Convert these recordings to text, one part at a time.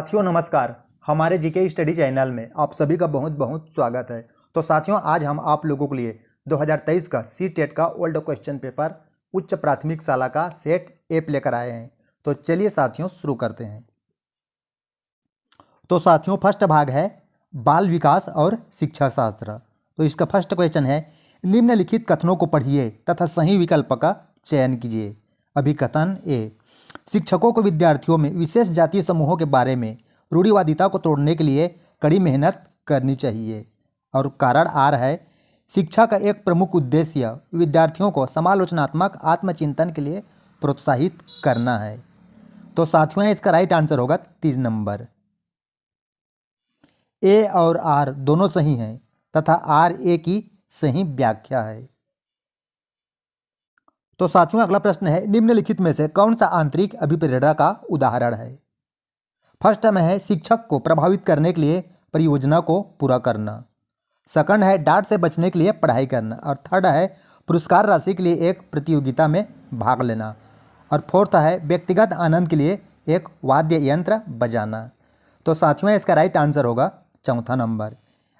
साथियों नमस्कार। हमारे जीके स्टडी चैनल में आप सभी का बहुत बहुत स्वागत है। तो साथियों आज हम आप लोगों के लिए 2023 का सी टेट का ओल्ड क्वेश्चन पेपर उच्च प्राथमिक शाला का सेट एप लेकर आए हैं। तो चलिए साथियों शुरू करते हैं। तो साथियों फर्स्ट भाग है बाल विकास और शिक्षा शास्त्र। तो इसका फर्स्ट क्वेश्चन है, निम्नलिखित कथनों को पढ़िए तथा सही विकल्प का चयन कीजिए। अभिकथन ए, शिक्षकों को विद्यार्थियों में विशेष जातीय समूहों के बारे में रूढ़िवादिता को तोड़ने के लिए कड़ी मेहनत करनी चाहिए। और कारण आर है, शिक्षा का एक प्रमुख उद्देश्य विद्यार्थियों को समालोचनात्मक आत्मचिंतन के लिए प्रोत्साहित करना है। तो साथियों इसका राइट आंसर होगा 3 नंबर। ए और आर दोनों सही हैं तथा आर ए की सही व्याख्या है। तो साथियों अगला प्रश्न है, निम्नलिखित में से कौन सा आंतरिक अभिप्रेरणा का उदाहरण है। फर्स्ट में है शिक्षक को प्रभावित करने के लिए परियोजना को पूरा करना। सेकंड है डांट से बचने के लिए पढ़ाई करना। और थर्ड है पुरस्कार राशि के लिए एक प्रतियोगिता में भाग लेना। और फोर्थ है व्यक्तिगत आनंद के लिए एक वाद्य यंत्र बजाना। तो साथियों इसका राइट आंसर होगा चौथा नंबर,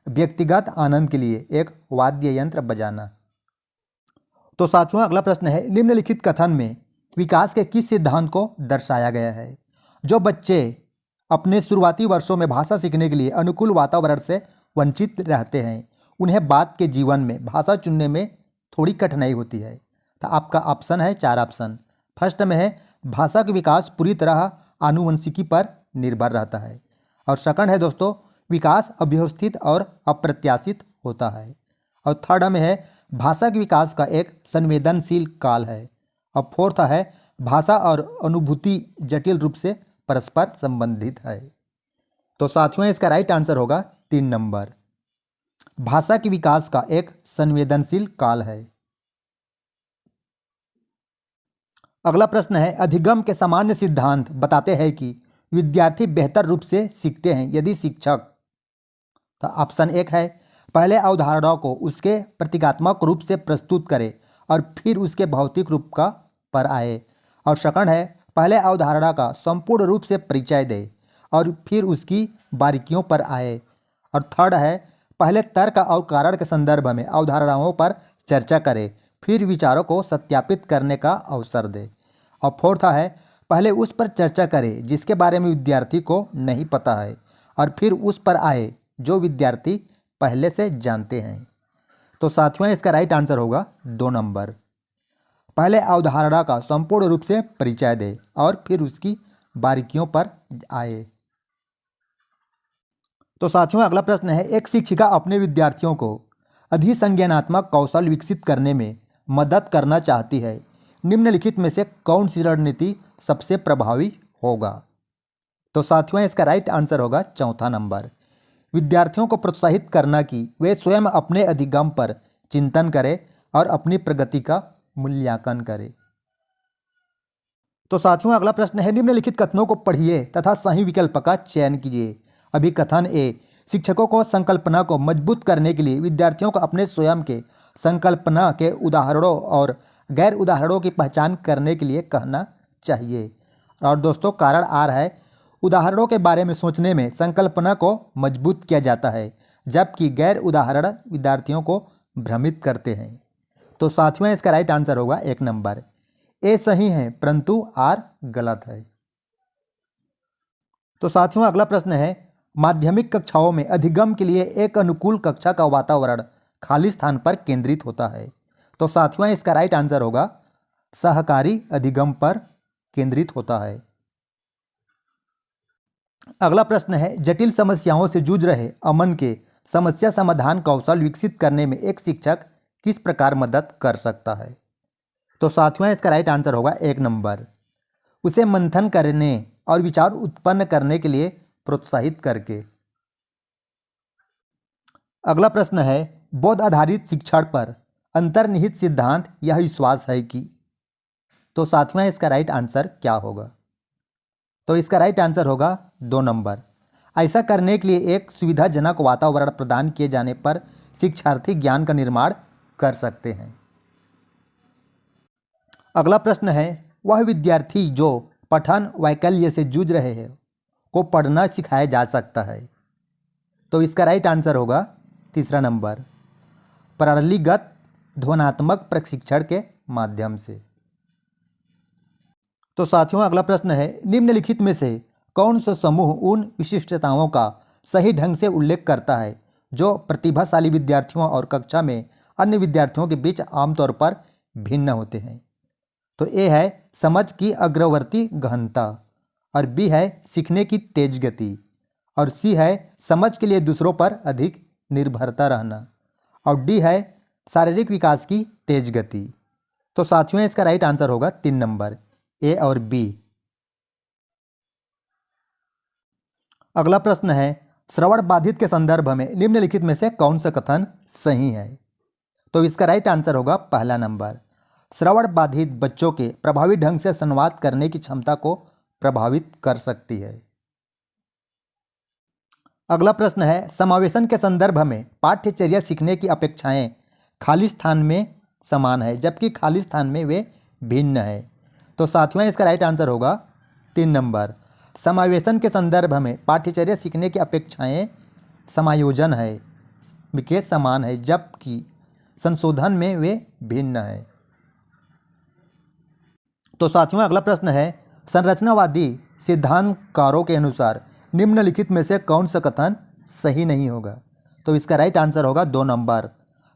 व्यक्तिगत आनंद के लिए एक वाद्य यंत्र बजाना। तो साथियों अगला प्रश्न है, निम्नलिखित कथन में विकास के किस सिद्धांत को दर्शाया गया है। जो बच्चे अपने शुरुआती वर्षों में भाषा सीखने के लिए अनुकूल वातावरण से वंचित रहते हैं उन्हें बाद के जीवन में भाषा चुनने में थोड़ी कठिनाई होती है। तो आपका ऑप्शन है 4 ऑप्शन। फर्स्ट में है भाषा का विकास पूरी तरह आनुवंशिकी पर निर्भर रहता है। और सेकंड है दोस्तों विकास अव्यवस्थित और अप्रत्याशित होता है। और थर्ड में है भाषा के विकास का एक संवेदनशील काल है। और फोर्थ है भाषा और अनुभूति जटिल रूप से परस्पर संबंधित है। तो साथियों इसका राइट आंसर होगा 3 नंबर, भाषा के विकास का एक संवेदनशील काल है। अगला प्रश्न है, अधिगम के सामान्य सिद्धांत बताते हैं कि विद्यार्थी बेहतर रूप से सीखते हैं यदि शिक्षक। तो ऑप्शन 1 है पहले अवधारणा को उसके प्रतीकात्मक रूप से प्रस्तुत करे और फिर उसके भौतिक रूप का पर आए। और सेकंड है पहले अवधारणा का संपूर्ण रूप से परिचय दे और फिर उसकी बारीकियों पर आए। और थर्ड है पहले तर्क और कारण के संदर्भ में अवधारणाओं पर चर्चा करे फिर विचारों को सत्यापित करने का अवसर दे। और फोर्थ है पहले उस पर चर्चा करे जिसके बारे में विद्यार्थी को नहीं पता है और फिर उस पर आए जो विद्यार्थी पहले से जानते हैं। तो साथियों इसका राइट आंसर होगा 2 नंबर, पहले अवधारणा का संपूर्ण रूप से परिचय दे और फिर उसकी बारीकियों पर आए। तो साथियों अगला प्रश्न है, एक शिक्षिका अपने विद्यार्थियों को अधिसंज्ञानात्मक कौशल विकसित करने में मदद करना चाहती है। निम्नलिखित में से कौन सी रणनीति सबसे प्रभावी होगा। तो साथियों इसका राइट आंसर होगा चौथा नंबर, विद्यार्थियों को प्रोत्साहित करना कि वे स्वयं अपने अधिगम पर चिंतन करें और अपनी प्रगति का मूल्यांकन करें। तो साथियों अगला प्रश्न है, निम्नलिखित कथनों को पढ़िए तथा सही विकल्प का चयन कीजिए। अभिकथन ए, शिक्षकों को संकल्पना को मजबूत करने के लिए विद्यार्थियों को अपने स्वयं के संकल्पना के उदाहरणों और गैर उदाहरणों की पहचान करने के लिए कहना चाहिए। और दोस्तों कारण आर है, उदाहरणों के बारे में सोचने में संकल्पना को मजबूत किया जाता है जबकि गैर उदाहरण विद्यार्थियों को भ्रमित करते हैं। तो साथियों इसका राइट आंसर होगा 1 नंबर, ए सही है परंतु आर गलत है। तो साथियों अगला प्रश्न है, माध्यमिक कक्षाओं में अधिगम के लिए एक अनुकूल कक्षा का वातावरण खाली स्थान पर केंद्रित होता है। तो साथियों इसका राइट आंसर होगा सहकारी अधिगम पर केंद्रित होता है। अगला प्रश्न है, जटिल समस्याओं से जूझ रहे अमन के समस्या समाधान कौशल विकसित करने में एक शिक्षक किस प्रकार मदद कर सकता है। तो साथियों इसका राइट आंसर होगा 1 नंबर, उसे मंथन करने और विचार उत्पन्न करने के लिए प्रोत्साहित करके। अगला प्रश्न है, बोध आधारित शिक्षण पर अंतर्निहित सिद्धांत यह विश्वास है कि। तो साथियों इसका राइट आंसर क्या होगा। तो इसका राइट आंसर होगा 2 नंबर, ऐसा करने के लिए एक सुविधाजनक वातावरण प्रदान किए जाने पर शिक्षार्थी ज्ञान का निर्माण कर सकते हैं। अगला प्रश्न है, वह विद्यार्थी जो पठन वैकल्य से जूझ रहे हैं को पढ़ना सिखाया जा सकता है। तो इसका राइट आंसर होगा तीसरा नंबर, प्रणालीगत ध्वन्यात्मक प्रशिक्षण के माध्यम से। तो साथियों अगला प्रश्न है, निम्नलिखित में से कौन सा समूह उन विशिष्टताओं का सही ढंग से उल्लेख करता है जो प्रतिभाशाली विद्यार्थियों और कक्षा में अन्य विद्यार्थियों के बीच आमतौर पर भिन्न होते हैं। तो ए है समझ की अग्रवर्ती गहनता, और बी है सीखने की तेज गति, और सी है समझ के लिए दूसरों पर अधिक निर्भरता रहना, और डी है शारीरिक विकास की तेज गति। तो साथियों इसका राइट आंसर होगा 3 नंबर, ए और बी। अगला प्रश्न है, श्रवण बाधित के संदर्भ में निम्नलिखित में से कौन सा कथन सही है? तो इसका राइट आंसर होगा पहला नंबर, श्रवण बाधित बच्चों के प्रभावी ढंग से संवाद करने की क्षमता को प्रभावित कर सकती है। अगला प्रश्न है, समावेशन के संदर्भ में पाठ्यचर्या सीखने की अपेक्षाएं खाली स्थान में समान है जबकि खाली स्थान में वे भिन्न है। तो साथियों इसका राइट आंसर होगा 3 नंबर, समावेशन के संदर्भ में पाठ्यचर्या सीखने की अपेक्षाएं समायोजन है के समान है जबकि संशोधन में वे भिन्न है। तो साथियों अगला प्रश्न है, संरचनावादी सिद्धांतकारों के अनुसार निम्नलिखित में से कौन सा कथन सही नहीं होगा? तो इसका राइट आंसर होगा 2 नंबर,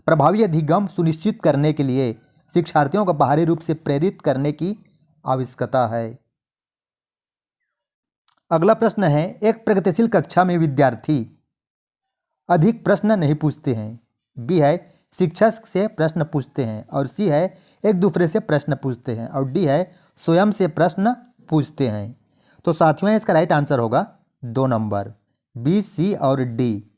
प्रभावी अधिगम सुनिश्चित करने के लिए शिक्षार्थियों को बाहरी रूप से प्रेरित करने की आवश्यकता है। अगला प्रश्न है, एक प्रगतिशील कक्षा में विद्यार्थी अधिक प्रश्न नहीं पूछते हैं, बी है शिक्षक से प्रश्न पूछते हैं, और सी है एक दूसरे से प्रश्न पूछते हैं, और डी है स्वयं से प्रश्न पूछते हैं। तो साथियों इसका राइट आंसर होगा 2 नंबर, बी, सी और डी।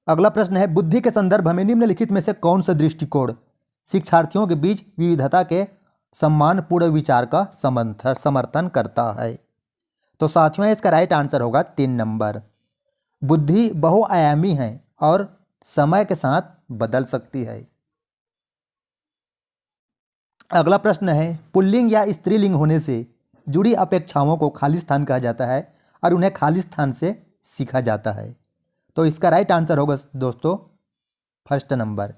अगला प्रश्न है, बुद्धि के संदर्भ में निम्नलिखित में से कौन सा दृष्टिकोण शिक्षार्थियों के बीच विविधता के सम्मानपूर्ण विचार का समर्थन करता है? तो साथियों इसका राइट आंसर होगा 3 नंबर, बुद्धि बहुआयामी है और समय के साथ बदल सकती है। अगला प्रश्न है, पुल्लिंग या स्त्रीलिंग होने से जुड़ी अपेक्षाओं को खाली स्थान कहा जाता है और उन्हें खाली स्थान से सीखा जाता है। तो इसका राइट आंसर होगा दोस्तों फर्स्ट नंबर,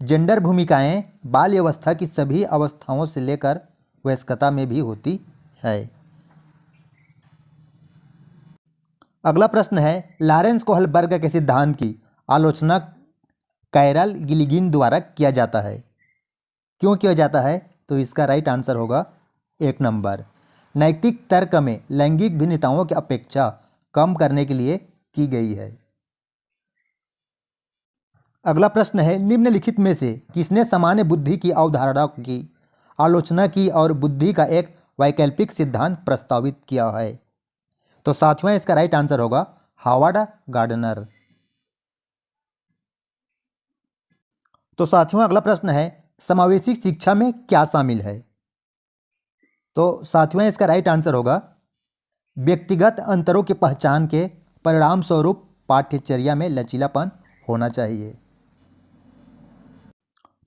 जेंडर भूमिकाएं बाल्यावस्था की सभी अवस्थाओं से लेकर वयस्कता में भी होती है। अगला प्रश्न है, लॉरेंस कोहलबर्ग के सिद्धांत की आलोचना कैरल गिलिगिन द्वारा किया जाता है, क्यों किया जाता है? तो इसका राइट आंसर होगा 1 नंबर, नैतिक तर्क में लैंगिक भिन्नताओं की अपेक्षा कम करने के लिए की गई है। अगला प्रश्न है, निम्नलिखित में से किसने सामान्य बुद्धि की अवधारणा की आलोचना की और बुद्धि का एक वैकल्पिक सिद्धांत प्रस्तावित किया है? तो साथियों इसका राइट आंसर होगा हावर्ड गार्डनर। तो साथियों अगला प्रश्न है, समावेशी शिक्षा में क्या शामिल है? तो साथियों इसका राइट आंसर होगा व्यक्तिगत अंतरों की पहचान के परिणाम स्वरूप पाठ्यचर्या में लचीलापन होना चाहिए।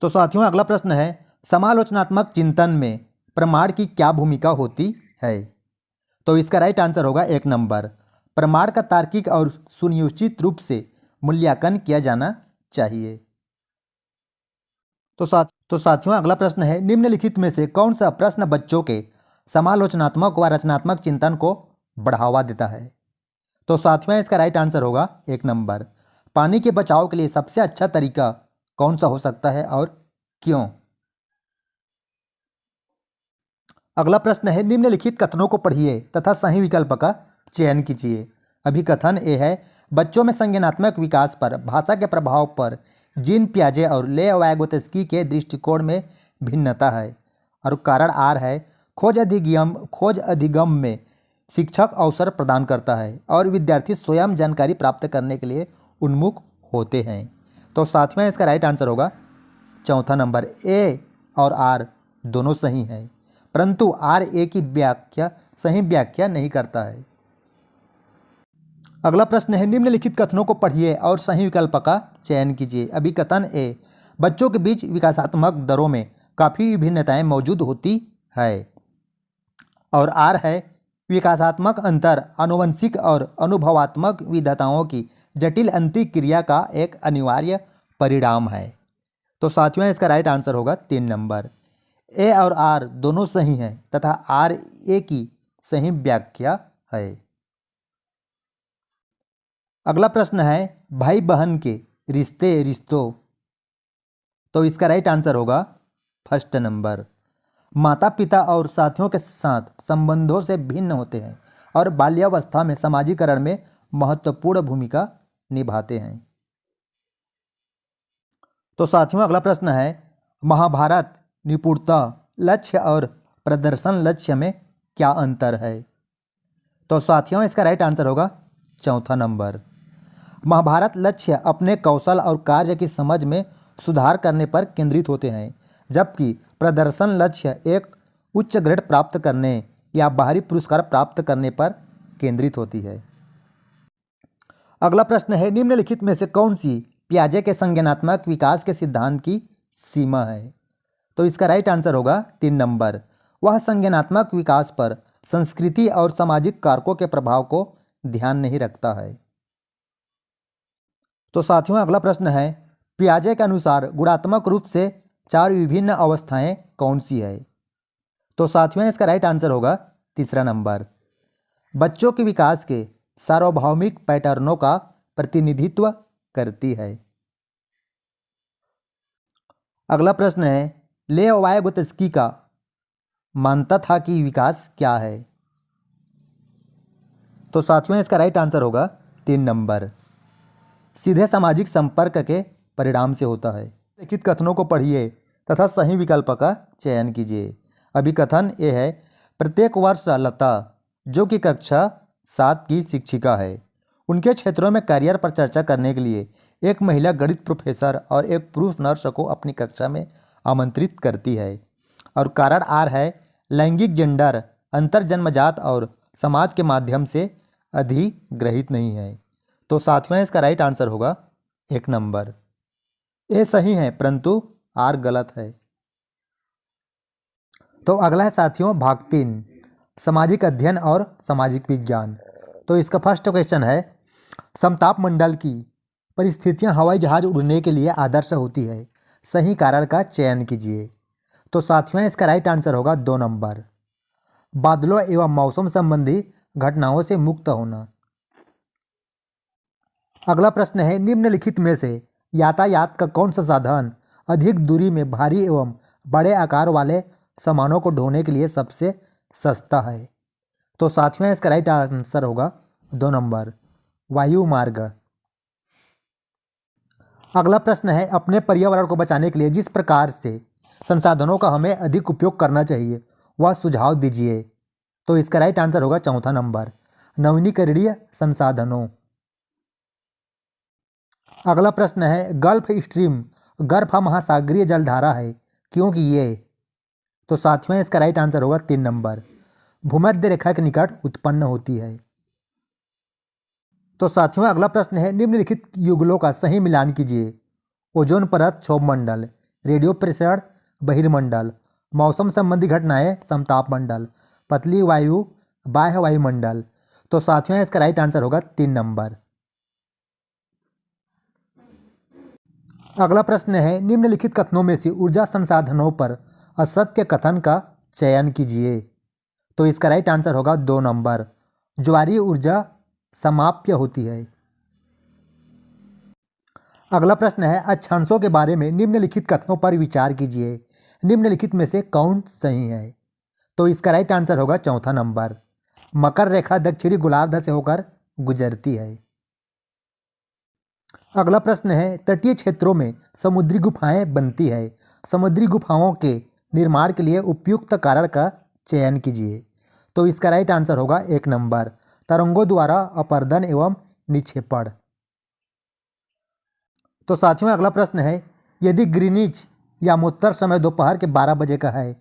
तो साथियों अगला प्रश्न है, समालोचनात्मक चिंतन में प्रमाण की क्या भूमिका होती है? तो इसका राइट आंसर होगा 1 नंबर, प्रमाण का तार्किक और सुनियोजित रूप से मूल्यांकन किया जाना चाहिए। तो साथियों अगला प्रश्न है, निम्नलिखित में से कौन सा प्रश्न बच्चों के समालोचनात्मक व रचनात्मक चिंतन को बढ़ावा देता है? तो साथियों इसका राइट आंसर होगा 1 नंबर, पानी के बचाव के लिए सबसे अच्छा तरीका कौन सा हो सकता है और क्यों? अगला प्रश्न है, निम्नलिखित कथनों को पढ़िए तथा सही विकल्प का चयन कीजिए। अभी कथन ए है, बच्चों में संज्ञानात्मक विकास पर भाषा के प्रभाव पर जीन पियाजे और ले वाइगोत्स्की के दृष्टिकोण में भिन्नता है। और कारण आर है, खोज अधिगम में शिक्षक अवसर प्रदान करता है और विद्यार्थी स्वयं जानकारी प्राप्त करने के लिए उन्मुख होते हैं। तो साथियों इसका राइट आंसर होगा 4 नंबर, ए और आर दोनों सही हैं, परंतु आर ए की सही व्याख्या नहीं करता है। अगला प्रश्न है, निम्नलिखित कथनों को पढ़िए और सही विकल्प का चयन कीजिए। अभी कथन ए, बच्चों के बीच विकासात्मक दरों में काफ़ी विभिन्नताएं मौजूद होती है। और आर है विकासात्मक अंतर आनुवंशिक और अनुभवात्मक विविधताओं की जटिल अंतःक्रिया का एक अनिवार्य परिणाम है। तो साथियों इसका राइट आंसर होगा 3 नंबर। ए और आर दोनों सही हैं तथा आर ए की सही व्याख्या है। अगला प्रश्न है भाई बहन के रिश्तों। तो इसका राइट आंसर होगा फर्स्ट नंबर। माता पिता और साथियों के साथ संबंधों से भिन्न होते हैं और बाल्यावस्था में समाजीकरण में महत्वपूर्ण भूमिका निभाते हैं। तो साथियों अगला प्रश्न है महाभारत निपुणता लक्ष्य और प्रदर्शन लक्ष्य में क्या अंतर है। तो साथियों इसका राइट आंसर होगा चौथा नंबर। महाभारत लक्ष्य अपने कौशल और कार्य की समझ में सुधार करने पर केंद्रित होते हैं, जबकि प्रदर्शन लक्ष्य एक उच्च ग्रेड प्राप्त करने या बाहरी पुरस्कार प्राप्त करने पर केंद्रित होती है। अगला प्रश्न है निम्नलिखित में से कौन सी पियाजे के संज्ञानात्मक विकास के सिद्धांत की सीमा है। तो इसका राइट आंसर होगा 3 नंबर। वह संज्ञानात्मक विकास पर संस्कृति और सामाजिक कारकों के प्रभाव को ध्यान नहीं रखता है। तो साथियों अगला प्रश्न है पियाजे के अनुसार गुणात्मक रूप से 4 विभिन्न अवस्थाएं कौन सी है। तो साथियों इसका राइट आंसर होगा तीसरा नंबर। बच्चों के विकास के सार्वभौमिक पैटर्नों का प्रतिनिधित्व करती है। अगला प्रश्न है लेव वायगोत्स्की का मानता था कि विकास क्या है। तो साथियों इसका राइट आंसर होगा 3 नंबर। सीधे सामाजिक संपर्क के परिणाम से होता है। लिखित कथनों को पढ़िए तथा सही विकल्प का चयन कीजिए। अभी कथन ये है प्रत्येक वर्ष लता जो कि कक्षा 7 की शिक्षिका है उनके क्षेत्रों में करियर पर चर्चा करने के लिए एक महिला गणित प्रोफेसर और एक पुरुष नर्स को अपनी कक्षा में आमंत्रित करती है। और कारण आर है लैंगिक जेंडर अंतर जन्मजात और समाज के माध्यम से अधिग्रहित नहीं है। तो साथियों इसका राइट आंसर होगा 1 नंबर। ये सही है परंतु आर गलत है। तो अगला है साथियों भाग 3 सामाजिक अध्ययन और सामाजिक विज्ञान। तो इसका फर्स्ट क्वेश्चन है समताप मंडल की परिस्थितियां हवाई जहाज उड़ने के लिए आदर्श होती है, सही कारण का चयन कीजिए। तो साथियों इसका राइट आंसर होगा 2 नंबर। बादलों एवं मौसम संबंधी घटनाओं से मुक्त होना। अगला प्रश्न है निम्नलिखित में से यातायात का कौन सा साधन अधिक दूरी में भारी एवं बड़े आकार वाले सामानों को ढोने के लिए सबसे सस्ता है। तो साथियों इसका राइट आंसर होगा 2 नंबर वायु मार्ग। अगला प्रश्न है अपने पर्यावरण को बचाने के लिए जिस प्रकार से संसाधनों का हमें अधिक उपयोग करना चाहिए वह सुझाव दीजिए। तो इसका राइट आंसर होगा 4था नंबर नवीनीकरणीय संसाधनों। अगला प्रश्न है गल्फ स्ट्रीम गर्भ महासागरीय जलधारा है क्योंकि ये। तो साथियों इसका राइट आंसर होगा 3 नंबर भूमध्य रेखा के निकट उत्पन्न होती है। तो साथियों अगला प्रश्न है निम्नलिखित युगलों का सही मिलान कीजिए। ओजोन परत क्षोभमंडल, रेडियो प्रेषण बहिर्मंडल, मौसम संबंधी घटनाएं समताप मंडल, पतली वायु बाह्य वायुमंडल। तो साथियों इसका राइट आंसर होगा 3 नंबर। अगला प्रश्न है निम्नलिखित कथनों में से ऊर्जा संसाधनों पर असत्य कथन का चयन कीजिए। तो इसका राइट आंसर होगा 2 नंबर ज्वारीय ऊर्जा समाप्य होती है। अगला प्रश्न है अक्षांशों के बारे में निम्नलिखित कथनों पर विचार कीजिए। निम्नलिखित में से कौन सही है। तो इसका राइट आंसर होगा 4था नंबर मकर रेखा दक्षिणी गोलार्ध से होकर गुजरती है। अगला प्रश्न है तटीय क्षेत्रों में समुद्री गुफाएं बनती है, समुद्री गुफाओं के निर्माण के लिए उपयुक्त कारण का चयन कीजिए। तो इसका राइट आंसर होगा 1 नंबर तरंगों द्वारा अपर्दन एवं निक्षेपण। तो साथियों अगला प्रश्न है यदि ग्रीनिच या उत्तर समय दोपहर के 12 बजे का है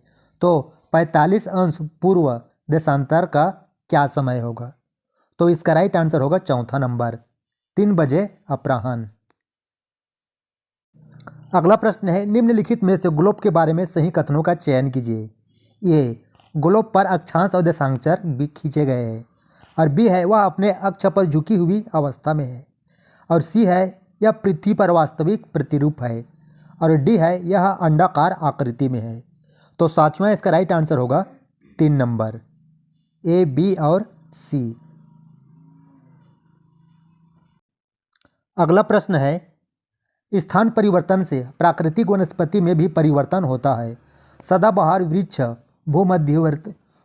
तो 45 अंश पूर्व देशांतर का क्या समय होगा। तो इसका राइट आंसर होगा 4था नंबर 3 बजे अपराह्न। अगला प्रश्न है निम्नलिखित में से ग्लोब के बारे में सही कथनों का चयन कीजिए। ए ग्लोब पर अक्षांश और देशांतर भी खींचे गए हैं। और बी है वह अपने अक्ष पर झुकी हुई अवस्था में है। और सी है यह पृथ्वी पर वास्तविक प्रतिरूप है। और डी है यह अंडाकार आकृति में है। तो साथियों इसका राइट आंसर होगा 3 नंबर, ए, बी और सी। अगला प्रश्न है, स्थान परिवर्तन से प्राकृतिक वनस्पति में भी परिवर्तन होता है। सदाबहार वृक्ष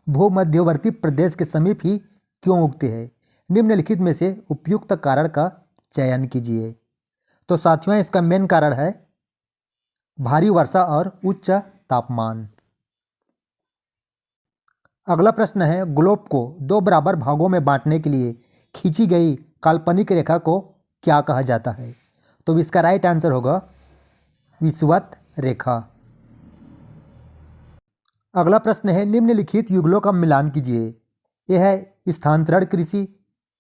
भूमध्यवर्ती प्रदेश के समीप ही क्यों उगते हैं? निम्नलिखित में से उपयुक्त कारण का चयन कीजिए। तो साथियों इसका मेन कारण है भारी वर्षा और उच्च तापमान। अगला प्रश्न है, ग्लोब को 2 बराबर भागों में बांटने के लिए खींची गई काल्पनिक रेखा को क्या कहा जाता है? तो इसका राइट आंसर होगा विषुवत रेखा। अगला प्रश्न है, निम्नलिखित युगलों का मिलान कीजिए। ए है स्थानांतरण कृषि,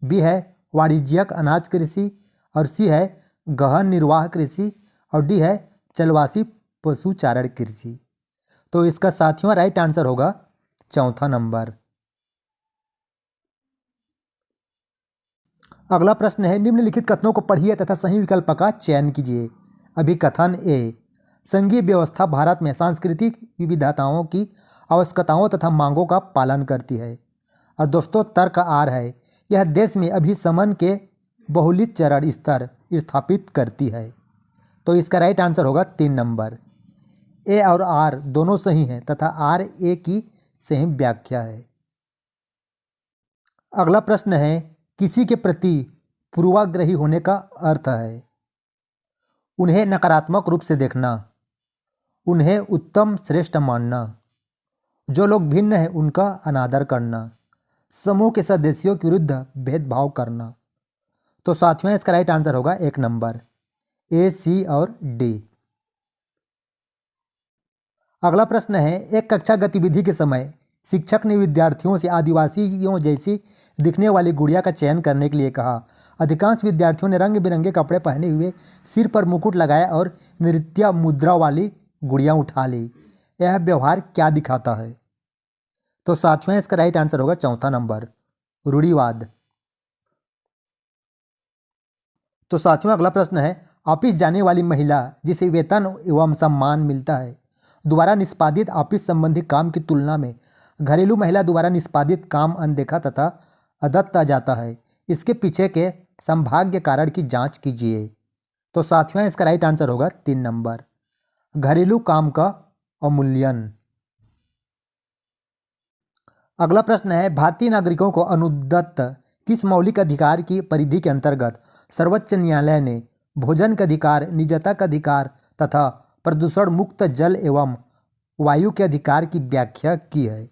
बी है वाणिज्यिक अनाज कृषि, और सी है गहन निर्वाह कृषि, और डी है जलवासी पशुचारण कृषि। तो इसका साथियों राइट आंसर होगा चौथा नंबर। अगला प्रश्न है, निम्नलिखित कथनों को पढ़िए तथा सही विकल्प का चयन कीजिए। अभिकथन ए, संघीय व्यवस्था भारत में सांस्कृतिक विविधताओं की आवश्यकताओं तथा मांगों का पालन करती है। और दोस्तों तर्क आर है, यह देश में अभिशमन के बहुलित चरण स्तर स्थापित करती है। तो इसका राइट आंसर होगा 3 नंबर। ए और आर दोनों सही हैं तथा आर ए की सही व्याख्या है। अगला प्रश्न है, किसी के प्रति पूर्वाग्रही होने का अर्थ है उन्हें नकारात्मक रूप से देखना, उन्हें उत्तम श्रेष्ठ मानना, जो लोग भिन्न हैं उनका अनादर करना, समूह के सदस्यों के विरुद्ध भेदभाव करना। तो साथियों इसका राइट आंसर होगा 1 नंबर, ए, सी और डी। अगला प्रश्न है, एक कक्षा गतिविधि के समय शिक्षक ने विद्यार्थियों से आदिवासियों जैसी दिखने वाली गुड़िया का चयन करने के लिए कहा। अधिकांश विद्यार्थियों ने रंग बिरंगे कपड़े पहने हुए, सिर पर मुकुट लगाया और नृत्य मुद्रा वाली गुड़िया उठा ली। यह व्यवहार क्या दिखाता है? तो साथियों इसका राइट आंसर होगा चौथा नंबर, रूढ़िवाद। तो साथियों अगला प्रश्न है, ऑफिस जाने वाली महिला जिसे वेतन एवं सम्मान मिलता है द्वारा निष्पादित ऑफिस संबंधी काम की तुलना में घरेलू महिला द्वारा निष्पादित काम अनदेखा तथा अदत्ता जाता है। इसके पीछे के संभाव्य कारण की जांच कीजिए। तो साथियों इसका राइट आंसर होगा 3 नंबर, घरेलू काम का अवमूल्यन। अगला प्रश्न है, भारतीय नागरिकों को अनुदत्त किस मौलिक अधिकार की परिधि के अंतर्गत सर्वोच्च न्यायालय ने भोजन का अधिकार, निजता का अधिकार तथा प्रदूषण मुक्त जल एवं वायु के अधिकार की व्याख्या की है?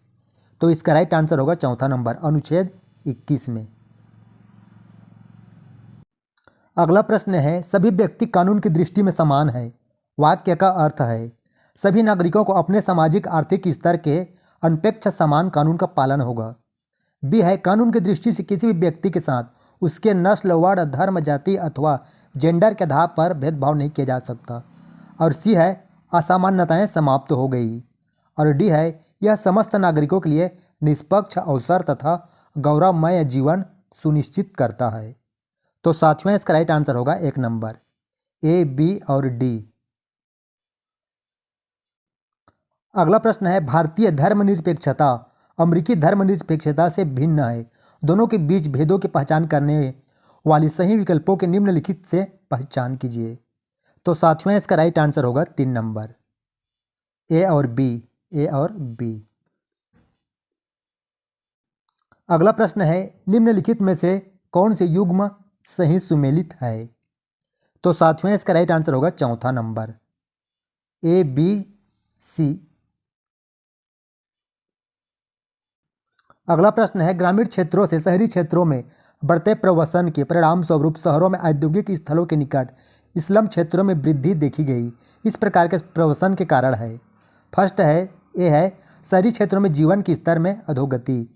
तो इसका राइट आंसर होगा चौथा नंबर, अनुच्छेद 21 में। अगला प्रश्न है, सभी व्यक्ति कानून की दृष्टि में समान है वाक्य का अर्थ है सभी नागरिकों को अपने सामाजिक आर्थिक स्तर के अनपेक्ष समान कानून का पालन होगा। बी है, कानून की दृष्टि से किसी भी व्यक्ति के साथ उसके नस्ल, वर्ण, धर्म, जाति अथवा जेंडर के आधार पर भेदभाव नहीं किया जा सकता। और सी है, असामान्यताएं समाप्त हो गई। और डी है, यह समस्त नागरिकों के लिए निष्पक्ष अवसर तथा गौरवमय जीवन सुनिश्चित करता है। तो साथियों इसका राइट आंसर होगा 1 नंबर, ए, बी और डी। अगला प्रश्न है, भारतीय धर्मनिरपेक्षता अमेरिकी धर्मनिरपेक्षता से भिन्न है। दोनों के बीच भेदों की पहचान करने वाली सही विकल्पों के निम्नलिखित से पहचान कीजिए। तो साथियों इसका राइट आंसर होगा 3 नंबर, ए और बी, ए और बी। अगला प्रश्न है, निम्नलिखित में से कौन से युग्म सही सुमेलित है? तो साथियों इसका राइट आंसर होगा चौथा नंबर, ए, बी, सी। अगला प्रश्न है, ग्रामीण क्षेत्रों से शहरी क्षेत्रों में बढ़ते प्रवसन के परिणाम स्वरूप शहरों में औद्योगिक स्थलों के निकट स्लम क्षेत्रों में वृद्धि देखी गई। इस प्रकार के प्रवसन के कारण है। फर्स्ट है, ए है शहरी क्षेत्रों में जीवन के स्तर में अधोगति,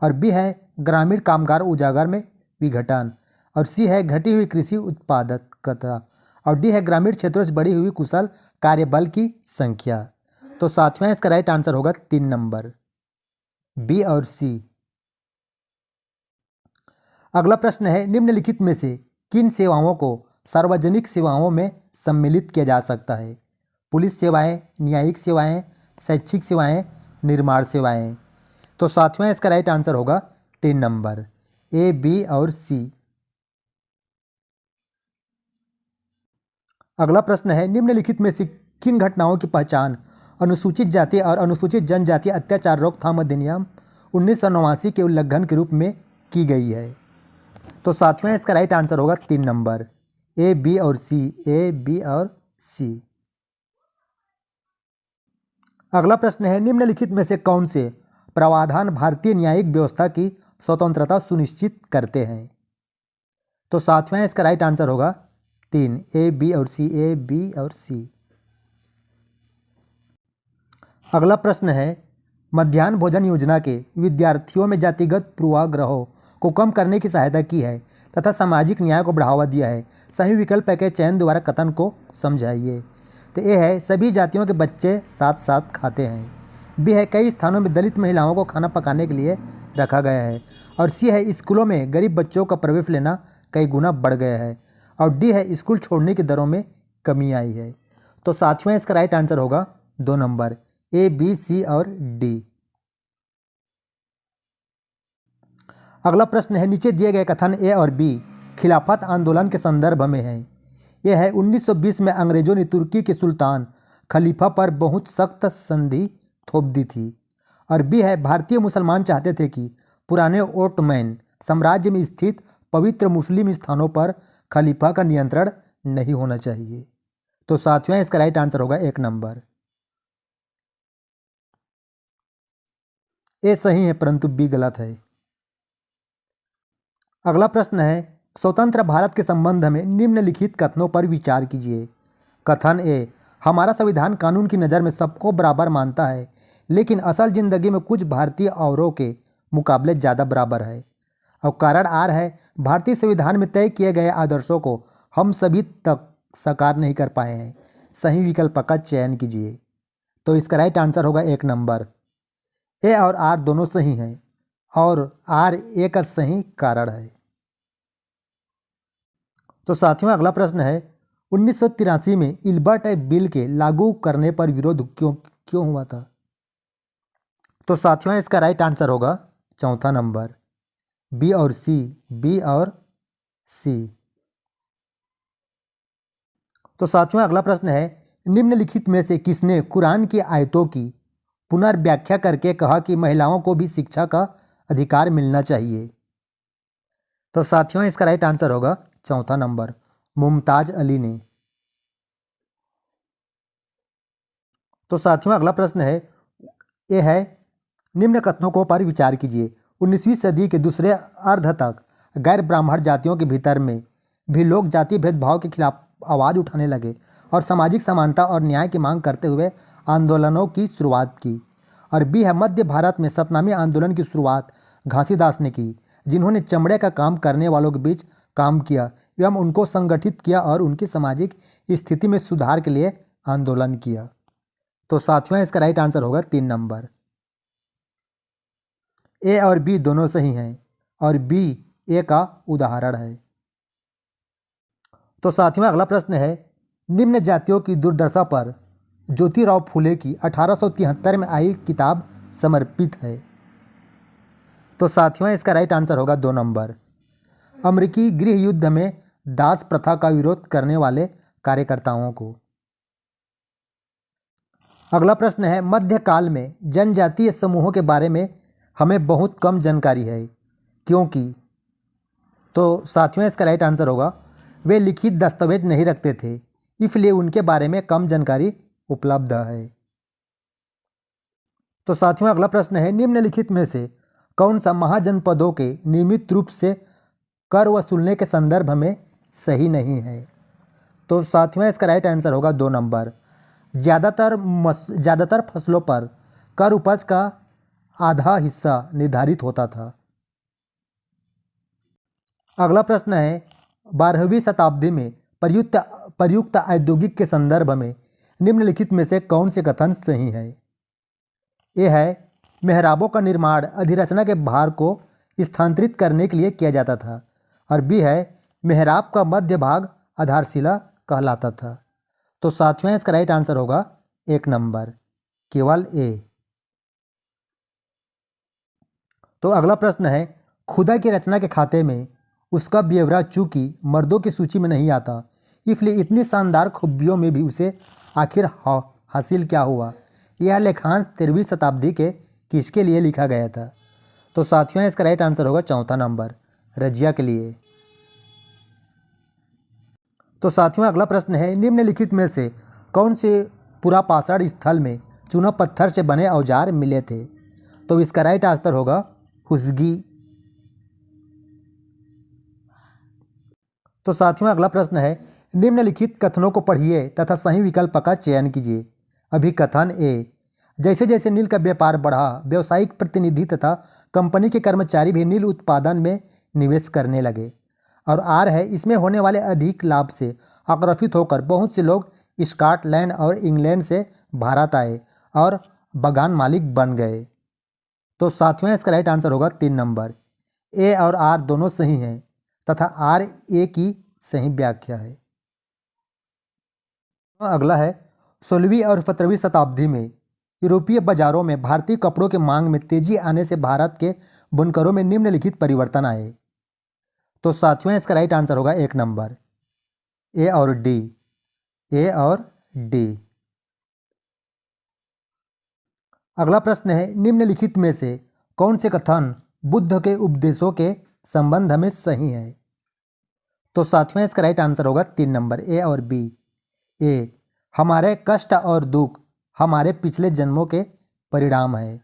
और बी है ग्रामीण कामगार उजागर में विघटन, और सी है घटी हुई कृषि उत्पादकता, और डी है ग्रामीण क्षेत्रों से बढ़ी हुई कुशल कार्यबल की संख्या। तो साथियों इसका राइट आंसर होगा 3 नंबर, बी और सी। अगला प्रश्न है, निम्नलिखित में से किन सेवाओं को सार्वजनिक सेवाओं में सम्मिलित किया जा सकता है? पुलिस सेवाएं, न्यायिक सेवाएं, शैक्षिक सेवाएं, निर्माण सेवाएं। तो साथियों इसका राइट आंसर होगा 3 नंबर, ए, बी और सी। अगला प्रश्न है, निम्नलिखित में से किन घटनाओं की पहचान अनुसूचित जाति और अनुसूचित जनजाति अत्याचार रोकथाम अधिनियम 1989 के उल्लंघन के रूप में की गई है? तो साथियों इसका राइट आंसर होगा 3 नंबर, ए, बी और सी। ए, बी और सी। अगला प्रश्न है, निम्नलिखित में से कौन से प्रावधान भारतीय न्यायिक व्यवस्था की स्वतंत्रता सुनिश्चित करते हैं? तो साथियों इसका राइट आंसर होगा 3, ए, बी और सी। ए, बी और सी। अगला प्रश्न है, मध्याह्न भोजन योजना के विद्यार्थियों में जातिगत पूर्वाग्रहों को कम करने की सहायता की है तथा सामाजिक न्याय को बढ़ावा दिया है। सही विकल्प के चयन द्वारा कथन को समझाइए। तो ए है, सभी जातियों के बच्चे साथ साथ खाते हैं। बी है, कई स्थानों में दलित महिलाओं को खाना पकाने के लिए रखा गया है। और सी है, स्कूलों में गरीब बच्चों का प्रवेश लेना कई गुना बढ़ गया है। और डी है, स्कूल छोड़ने की दरों में कमी आई है। तो साथियों इसका राइट आंसर होगा 2 नंबर, ए, बी, सी और डी। अगला प्रश्न है, नीचे दिए गए कथन ए और बी खिलाफत आंदोलन के संदर्भ में है। यह है, 1920 में अंग्रेजों ने तुर्की के सुल्तान खलीफा पर बहुत सख्त संधि थोप दी थी। और बी है, भारतीय मुसलमान चाहते थे कि पुराने ओटोमैन साम्राज्य में स्थित पवित्र मुस्लिम स्थानों पर खलीफा का नियंत्रण नहीं होना चाहिए। तो साथियों इसका राइट आंसर होगा 1 नंबर, ए सही है परंतु बी गलत है। अगला प्रश्न है, स्वतंत्र भारत के संबंध में निम्नलिखित कथनों पर विचार कीजिए। कथन ए, हमारा संविधान कानून की नज़र में सबको बराबर मानता है, लेकिन असल ज़िंदगी में कुछ भारतीय औरों के मुकाबले ज़्यादा बराबर है। और कारण आर है, भारतीय संविधान में तय किए गए आदर्शों को हम सभी तक साकार नहीं कर पाए हैं। सही विकल्प का चयन कीजिए। तो इसका राइट आंसर होगा 1 नंबर, ए और आर दोनों सही हैं और आर ए का सही कारण है। तो साथियों अगला प्रश्न है, 1983 में इल्बर्ट बिल के लागू करने पर विरोध क्यों हुआ था? तो साथियों इसका राइट आंसर होगा 4था नंबर, बी और सी। बी और सी। तो साथियों अगला प्रश्न है, निम्नलिखित में से किसने कुरान की आयतों की पुनर्व्याख्या करके कहा कि महिलाओं को भी शिक्षा का अधिकार मिलना चाहिए? तो साथियों इसका राइट आंसर होगा 4था नंबर, मुमताज अली ने। तो साथियों अगला प्रश्न है, ये है, निम्न कथनों को पर विचार कीजिए। 19वीं सदी के दूसरे अर्ध तक गैर ब्राह्मण जातियों के भीतर में भी लोग जाति भेदभाव के खिलाफ आवाज़ उठाने लगे और सामाजिक समानता और न्याय की मांग करते हुए आंदोलनों की शुरुआत की। और बी है, मध्य भारत में सतनामी आंदोलन की शुरुआत घासीदास ने की, जिन्होंने चमड़े का काम करने वालों के बीच काम किया एवं उनको संगठित किया और उनकी सामाजिक स्थिति में सुधार के लिए आंदोलन किया। तो साथियों इसका राइट आंसर होगा 3 नंबर, ए और बी दोनों सही हैं और बी ए का उदाहरण है। तो साथियों अगला प्रश्न है, निम्न जातियों की दुर्दशा पर ज्योतिराव फूले की 1873 में आई किताब समर्पित है? तो साथियों इसका राइट आंसर होगा 2 नंबर, अमेरिकी गृह युद्ध में दास प्रथा का विरोध करने वाले कार्यकर्ताओं को। अगला प्रश्न है, मध्यकाल में जनजातीय समूहों के बारे में हमें बहुत कम जानकारी है, क्योंकि? तो साथियों इसका राइट आंसर होगा, वे लिखित दस्तावेज नहीं रखते थे, इसलिए उनके बारे में कम जानकारी उपलब्ध है। तो साथियों अगला प्रश्न है, निम्नलिखित में से कौन सा महाजनपदों के नियमित रूप से कर वसूलने के संदर्भ में सही नहीं है? तो साथियों इसका राइट आंसर होगा 2 नंबर, ज़्यादातर फसलों पर कर उपज का आधा हिस्सा निर्धारित होता था। अगला प्रश्न है, 12वीं शताब्दी में प्रयुक्त औद्योगिक के संदर्भ में निम्नलिखित में से कौन से कथन सही है? ये है, मेहराबों का निर्माण अधिरचना के भार को स्थानांतरित करने के लिए किया जाता था। और बी है मेहराब का मध्य भाग आधारशिला कहलाता था। तो साथियों इसका राइट आंसर होगा 1 नंबर, केवल ए। तो अगला प्रश्न है, खुदा की रचना के खाते में उसका ब्यौरा चूंकि मर्दों की सूची में नहीं आता, इसलिए इतनी शानदार खूबियों में भी उसे आखिर हासिल क्या हुआ? यह लेखांश 13वीं शताब्दी के किसके लिए लिखा गया था? तो साथियों इसका राइट आंसर होगा 4था नंबर, रजिया के लिए। तो साथियों अगला प्रश्न है, निम्नलिखित में से कौन से पुरापाषाण स्थल में चूना पत्थर से बने औजार मिले थे? तो इसका राइट आंसर होगा हुसगी। तो साथियों अगला प्रश्न है, निम्नलिखित कथनों को पढ़िए तथा सही विकल्प का चयन कीजिए। अभिकथन ए, जैसे जैसे नील का व्यापार बढ़ा, व्यावसायिक प्रतिनिधि तथा कंपनी के कर्मचारी भी नील उत्पादन में निवेश करने लगे। और आर है, इसमें होने वाले अधिक लाभ से आकर्षित होकर बहुत से लोग स्कॉटलैंड और इंग्लैंड से भारत आए और बागान मालिक बन गए। तो साथियों इसका राइट आंसर होगा 3 नंबर, ए और आर दोनों सही हैं तथा आर ए की सही व्याख्या है। अगला है, 16वीं और 17वीं शताब्दी में यूरोपीय बाजारों में भारतीय कपड़ों के मांग में तेजी आने से भारत के बुनकरों में निम्नलिखित परिवर्तन आए। तो साथियों इसका राइट आंसर होगा 1 नंबर, ए और डी, ए और डी। अगला प्रश्न है, निम्नलिखित में से कौन से कथन बुद्ध के उपदेशों के संबंध में सही है? तो साथियों इसका राइट आंसर होगा 3 नंबर, ए और बी। ए, हमारे कष्ट और दुख हमारे पिछले जन्मों के परिणाम है।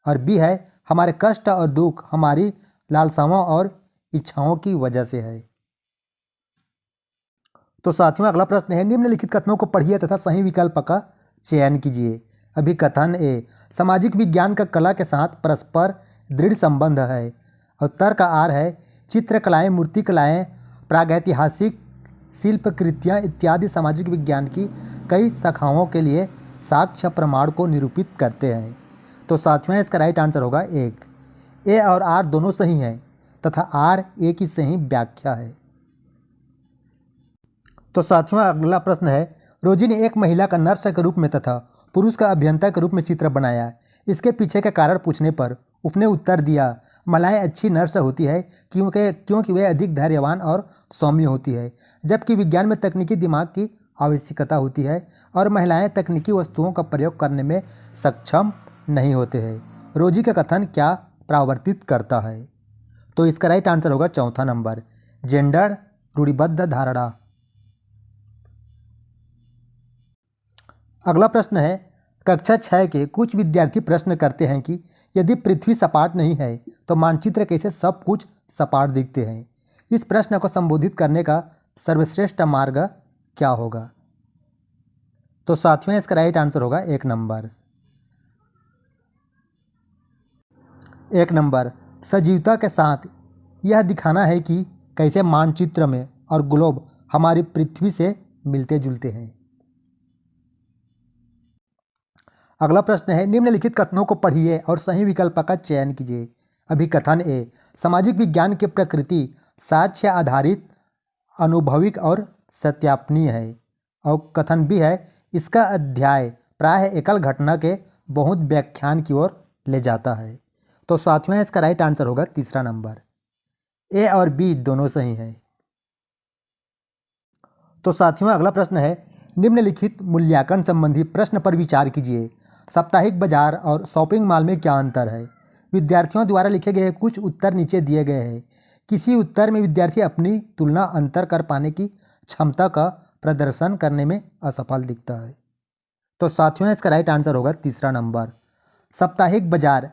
और बी है, हमारे कष्ट और दुख हमारी लालसाओं और इच्छाओं की वजह से है। तो साथियों अगला प्रश्न है, निम्नलिखित कथनों को पढ़िए तथा सही विकल्प का चयन कीजिए। अभिकथन ए, सामाजिक विज्ञान का कला के साथ परस्पर दृढ़ संबंध है। और तर्क आर है, चित्रकलाएं, मूर्तिकलाएं, प्रागैतिहासिक शिल्पकृतियाँ इत्यादि सामाजिक विज्ञान की कई शाखाओं के लिए साक्ष्य प्रमाण को निरूपित करते हैं। तो साथियों इसका राइट आंसर होगा 1। ए और आर दोनों सही हैं तथा आर ए की सही व्याख्या है। तो साथियों अगला प्रश्न है, रोजी ने एक महिला का नर्स के रूप में तथा पुरुष का अभियंता के रूप में चित्र बनाया। इसके पीछे का कारण पूछने पर उसने उत्तर दिया, महिलाएं अच्छी नर्स होती है क्योंकि वे अधिक धैर्यवान और सौम्य होती है, जबकि विज्ञान में तकनीकी दिमाग की आवश्यकता होती है और महिलाएं तकनीकी वस्तुओं का प्रयोग करने में सक्षम नहीं होते हैं। रोजी का कथन क्या परावर्तित करता है? तो इसका राइट आंसर होगा 4था नंबर, जेंडर रूढ़िबद्ध धारणा। अगला प्रश्न है, कक्षा 6 के कुछ विद्यार्थी प्रश्न करते हैं कि यदि पृथ्वी सपाट नहीं है तो मानचित्र कैसे सब कुछ सपाट दिखते हैं? इस प्रश्न को संबोधित करने का सर्वश्रेष्ठ मार्ग क्या होगा? तो साथियों इसका राइट आंसर होगा 1 नंबर, 1 नंबर, सजीवता के साथ यह दिखाना है कि कैसे मानचित्र में और ग्लोब हमारी पृथ्वी से मिलते जुलते हैं। अगला प्रश्न है, निम्नलिखित कथनों को पढ़िए और सही विकल्प का चयन कीजिए। अभिकथन ए, सामाजिक विज्ञान की प्रकृति साक्ष्य आधारित, अनुभविक और सत्यापनीय है। और कथन बी है, इसका अध्याय प्राय एकल घटना के बहुत व्याख्यान की ओर ले जाता है। तो साथियों इसका राइट आंसर होगा 3रा नंबर, ए और बी दोनों सही हैं। तो साथियों अगला प्रश्न है, निम्नलिखित मूल्यांकन संबंधी प्रश्न पर विचार कीजिए। साप्ताहिक बाजार और शॉपिंग मॉल में क्या अंतर है? विद्यार्थियों द्वारा लिखे गए कुछ उत्तर नीचे दिए गए हैं। किसी उत्तर में विद्यार्थी अपनी तुलना अंतर कर पाने की क्षमता का प्रदर्शन करने में असफल दिखता है। तो साथियों इसका राइट आंसर होगा 3रा नंबर, साप्ताहिक बाजार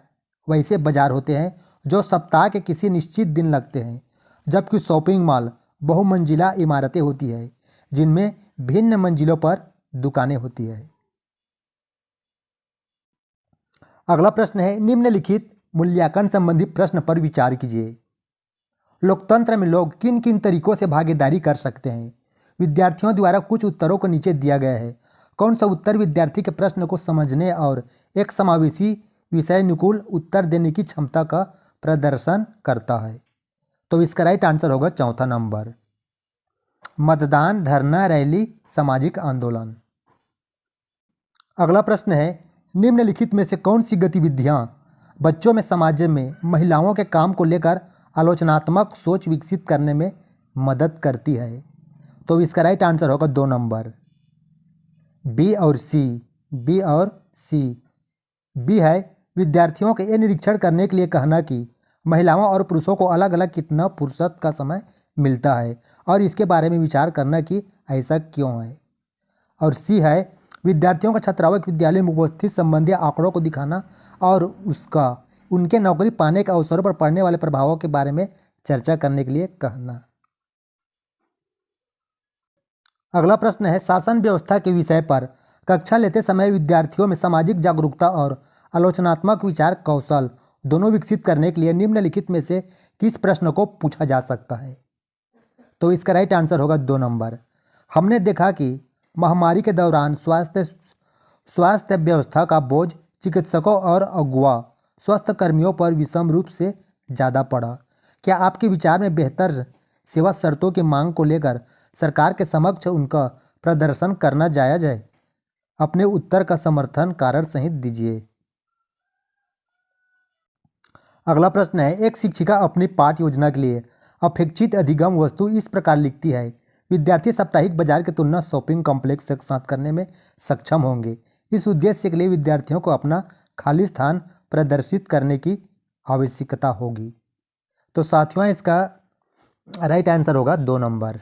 वैसे बाजार होते हैं जो सप्ताह के किसी निश्चित दिन लगते हैं, जबकि शॉपिंग मॉल बहुमंजिला इमारतें होती है जिनमें भिन्न मंजिलों पर दुकानें होती है। अगला प्रश्न है, निम्नलिखित मूल्यांकन संबंधी प्रश्न पर विचार कीजिए। लोकतंत्र में लोग किन किन तरीकों से भागीदारी कर सकते हैं? विद्यार्थियों द्वारा कुछ उत्तरों को नीचे दिया गया है। कौन सा उत्तर विद्यार्थी के प्रश्न को समझने और एक समावेशी विषयानुकूल उत्तर देने की क्षमता का प्रदर्शन करता है। तो इसका राइट आंसर होगा चौथा नंबर। मतदान, धरना, रैली, सामाजिक आंदोलन। अगला प्रश्न है, निम्नलिखित में से कौन सी गतिविधियां बच्चों में समाज में महिलाओं के काम को लेकर आलोचनात्मक सोच विकसित करने में मदद करती है? तो इसका राइट आंसर होगा 2 नंबर, बी और सी। बी और सी। बी है विद्यार्थियों के ये निरीक्षण करने के लिए कहना कि महिलाओं और पुरुषों को अलग अलग कितना फुर्सत का समय मिलता है और इसके बारे में विचार करना कि ऐसा क्यों है। और सी है विद्यार्थियों का छात्रावास विद्यालय में उपस्थित संबंधी आंकड़ों को दिखाना और उनके नौकरी पाने के अवसरों पर पड़ने वाले प्रभावों के बारे में चर्चा करने के लिए कहना। अगला प्रश्न है, शासन व्यवस्था के विषय पर कक्षा लेते समय विद्यार्थियों में सामाजिक जागरूकता और आलोचनात्मक विचार कौशल दोनों विकसित करने के लिए निम्नलिखित में से किस प्रश्न को पूछा जा सकता है? तो इसका राइट आंसर होगा 2 नंबर। हमने देखा कि महामारी के दौरान स्वास्थ्य व्यवस्था का बोझ चिकित्सकों और अगुआ स्वास्थ्य कर्मियों पर विषम रूप से ज़्यादा पड़ा। क्या आपके विचार में बेहतर सेवा शर्तों की मांग को लेकर सरकार के समक्ष उनका प्रदर्शन करना जायज़ है? अपने उत्तर का समर्थन कारण सहित दीजिए। अगला प्रश्न है, एक शिक्षिका अपनी पाठ योजना के लिए अपेक्षित अधिगम वस्तु इस प्रकार लिखती है, विद्यार्थी साप्ताहिक बाजार की तुलना शॉपिंग कॉम्प्लेक्स के साथ करने में सक्षम होंगे। इस उद्देश्य के लिए विद्यार्थियों को अपना खाली स्थान प्रदर्शित करने की आवश्यकता होगी। तो साथियों इसका राइट आंसर होगा 2 नंबर,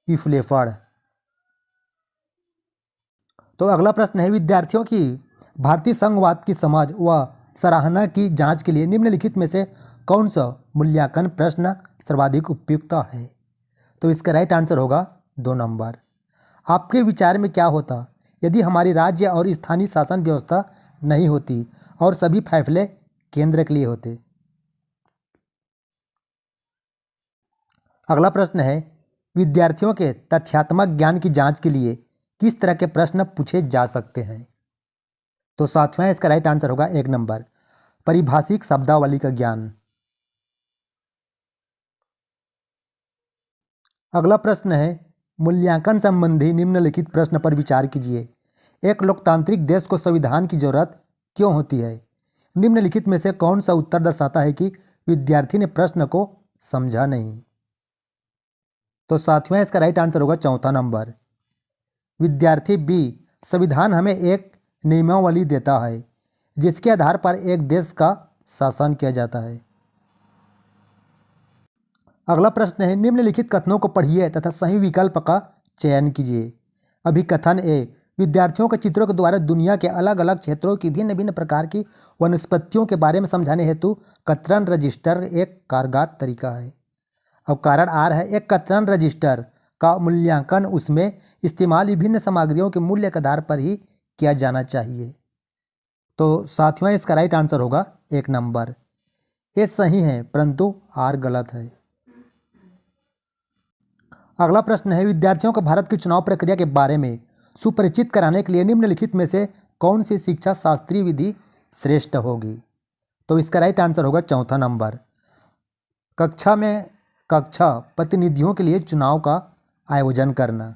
इफ्लेफड़। तो अगला प्रश्न है, विद्यार्थियों की भारतीय संघवाद की समझ व सराहना की जांच के लिए निम्नलिखित में से कौन सा मूल्यांकन प्रश्न सर्वाधिक उपयुक्त है? तो इसका राइट आंसर होगा 2 नंबर। आपके विचार में क्या होता यदि हमारी राज्य और स्थानीय शासन व्यवस्था नहीं होती और सभी फैसले केंद्र के लिए होते? अगला प्रश्न है, विद्यार्थियों के तथ्यात्मक ज्ञान की जांच के लिए किस तरह के प्रश्न पूछे जा सकते हैं? तो साथियों इसका राइट आंसर होगा 1 नंबर, परिभाषिक शब्दावली का ज्ञान। अगला प्रश्न है, मूल्यांकन संबंधी निम्नलिखित प्रश्न पर विचार कीजिए। एक लोकतांत्रिक देश को संविधान की जरूरत क्यों होती है? निम्नलिखित में से कौन सा उत्तर दर्शाता है कि विद्यार्थी ने प्रश्न को समझा नहीं? तो साथियों इसका राइट आंसर होगा 4था नंबर, विद्यार्थी बी। संविधान हमें एक नियमावली देता है जिसके आधार पर एक देश का शासन किया जाता है। अगला प्रश्न है, निम्नलिखित कथनों को पढ़िए तथा सही विकल्प का चयन कीजिए। अभिकथन ए, विद्यार्थियों के चित्रों के द्वारा दुनिया के अलग अलग क्षेत्रों की भिन्न भिन्न प्रकार की वनस्पतियों के बारे में समझाने हेतु कतरन रजिस्टर एक कारगर तरीका है। अब कारण आर है, एक कतरन रजिस्टर का मूल्यांकन उसमें इस्तेमाल विभिन्न सामग्रियों के मूल्य के आधार पर ही किया जाना चाहिए। तो साथियों इसका राइट आंसर होगा 1 नंबर, ये सही है परंतु आर गलत है। अगला प्रश्न है, विद्यार्थियों को भारत की चुनाव प्रक्रिया के बारे में सुपरिचित कराने के लिए निम्नलिखित में से कौन सी शिक्षा शास्त्रीय विधि श्रेष्ठ होगी? तो इसका राइट आंसर होगा 4था नंबर, कक्षा प्रतिनिधियों के लिए चुनाव का आयोजन करना।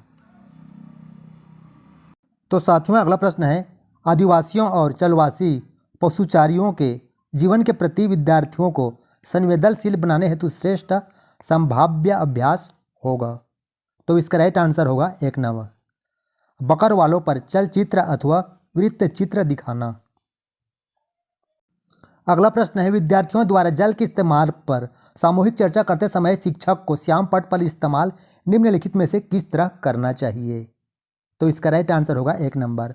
तो साथियों अगला प्रश्न है, आदिवासियों और चलवासी पशुचारियों के जीवन के प्रति विद्यार्थियों को संवेदनशील बनाने हेतु श्रेष्ठ संभाव्य अभ्यास होगा। तो इसका राइट आंसर होगा 1 नंबर, बकरवालों पर चलचित्र अथवा वृत्त चित्र दिखाना। अगला प्रश्न है, विद्यार्थियों द्वारा जल के इस्तेमाल पर सामूहिक चर्चा करते समय शिक्षक को श्याम पट पर इस्तेमाल निम्नलिखित में से किस तरह करना चाहिए? तो इसका राइट आंसर होगा 1 नंबर,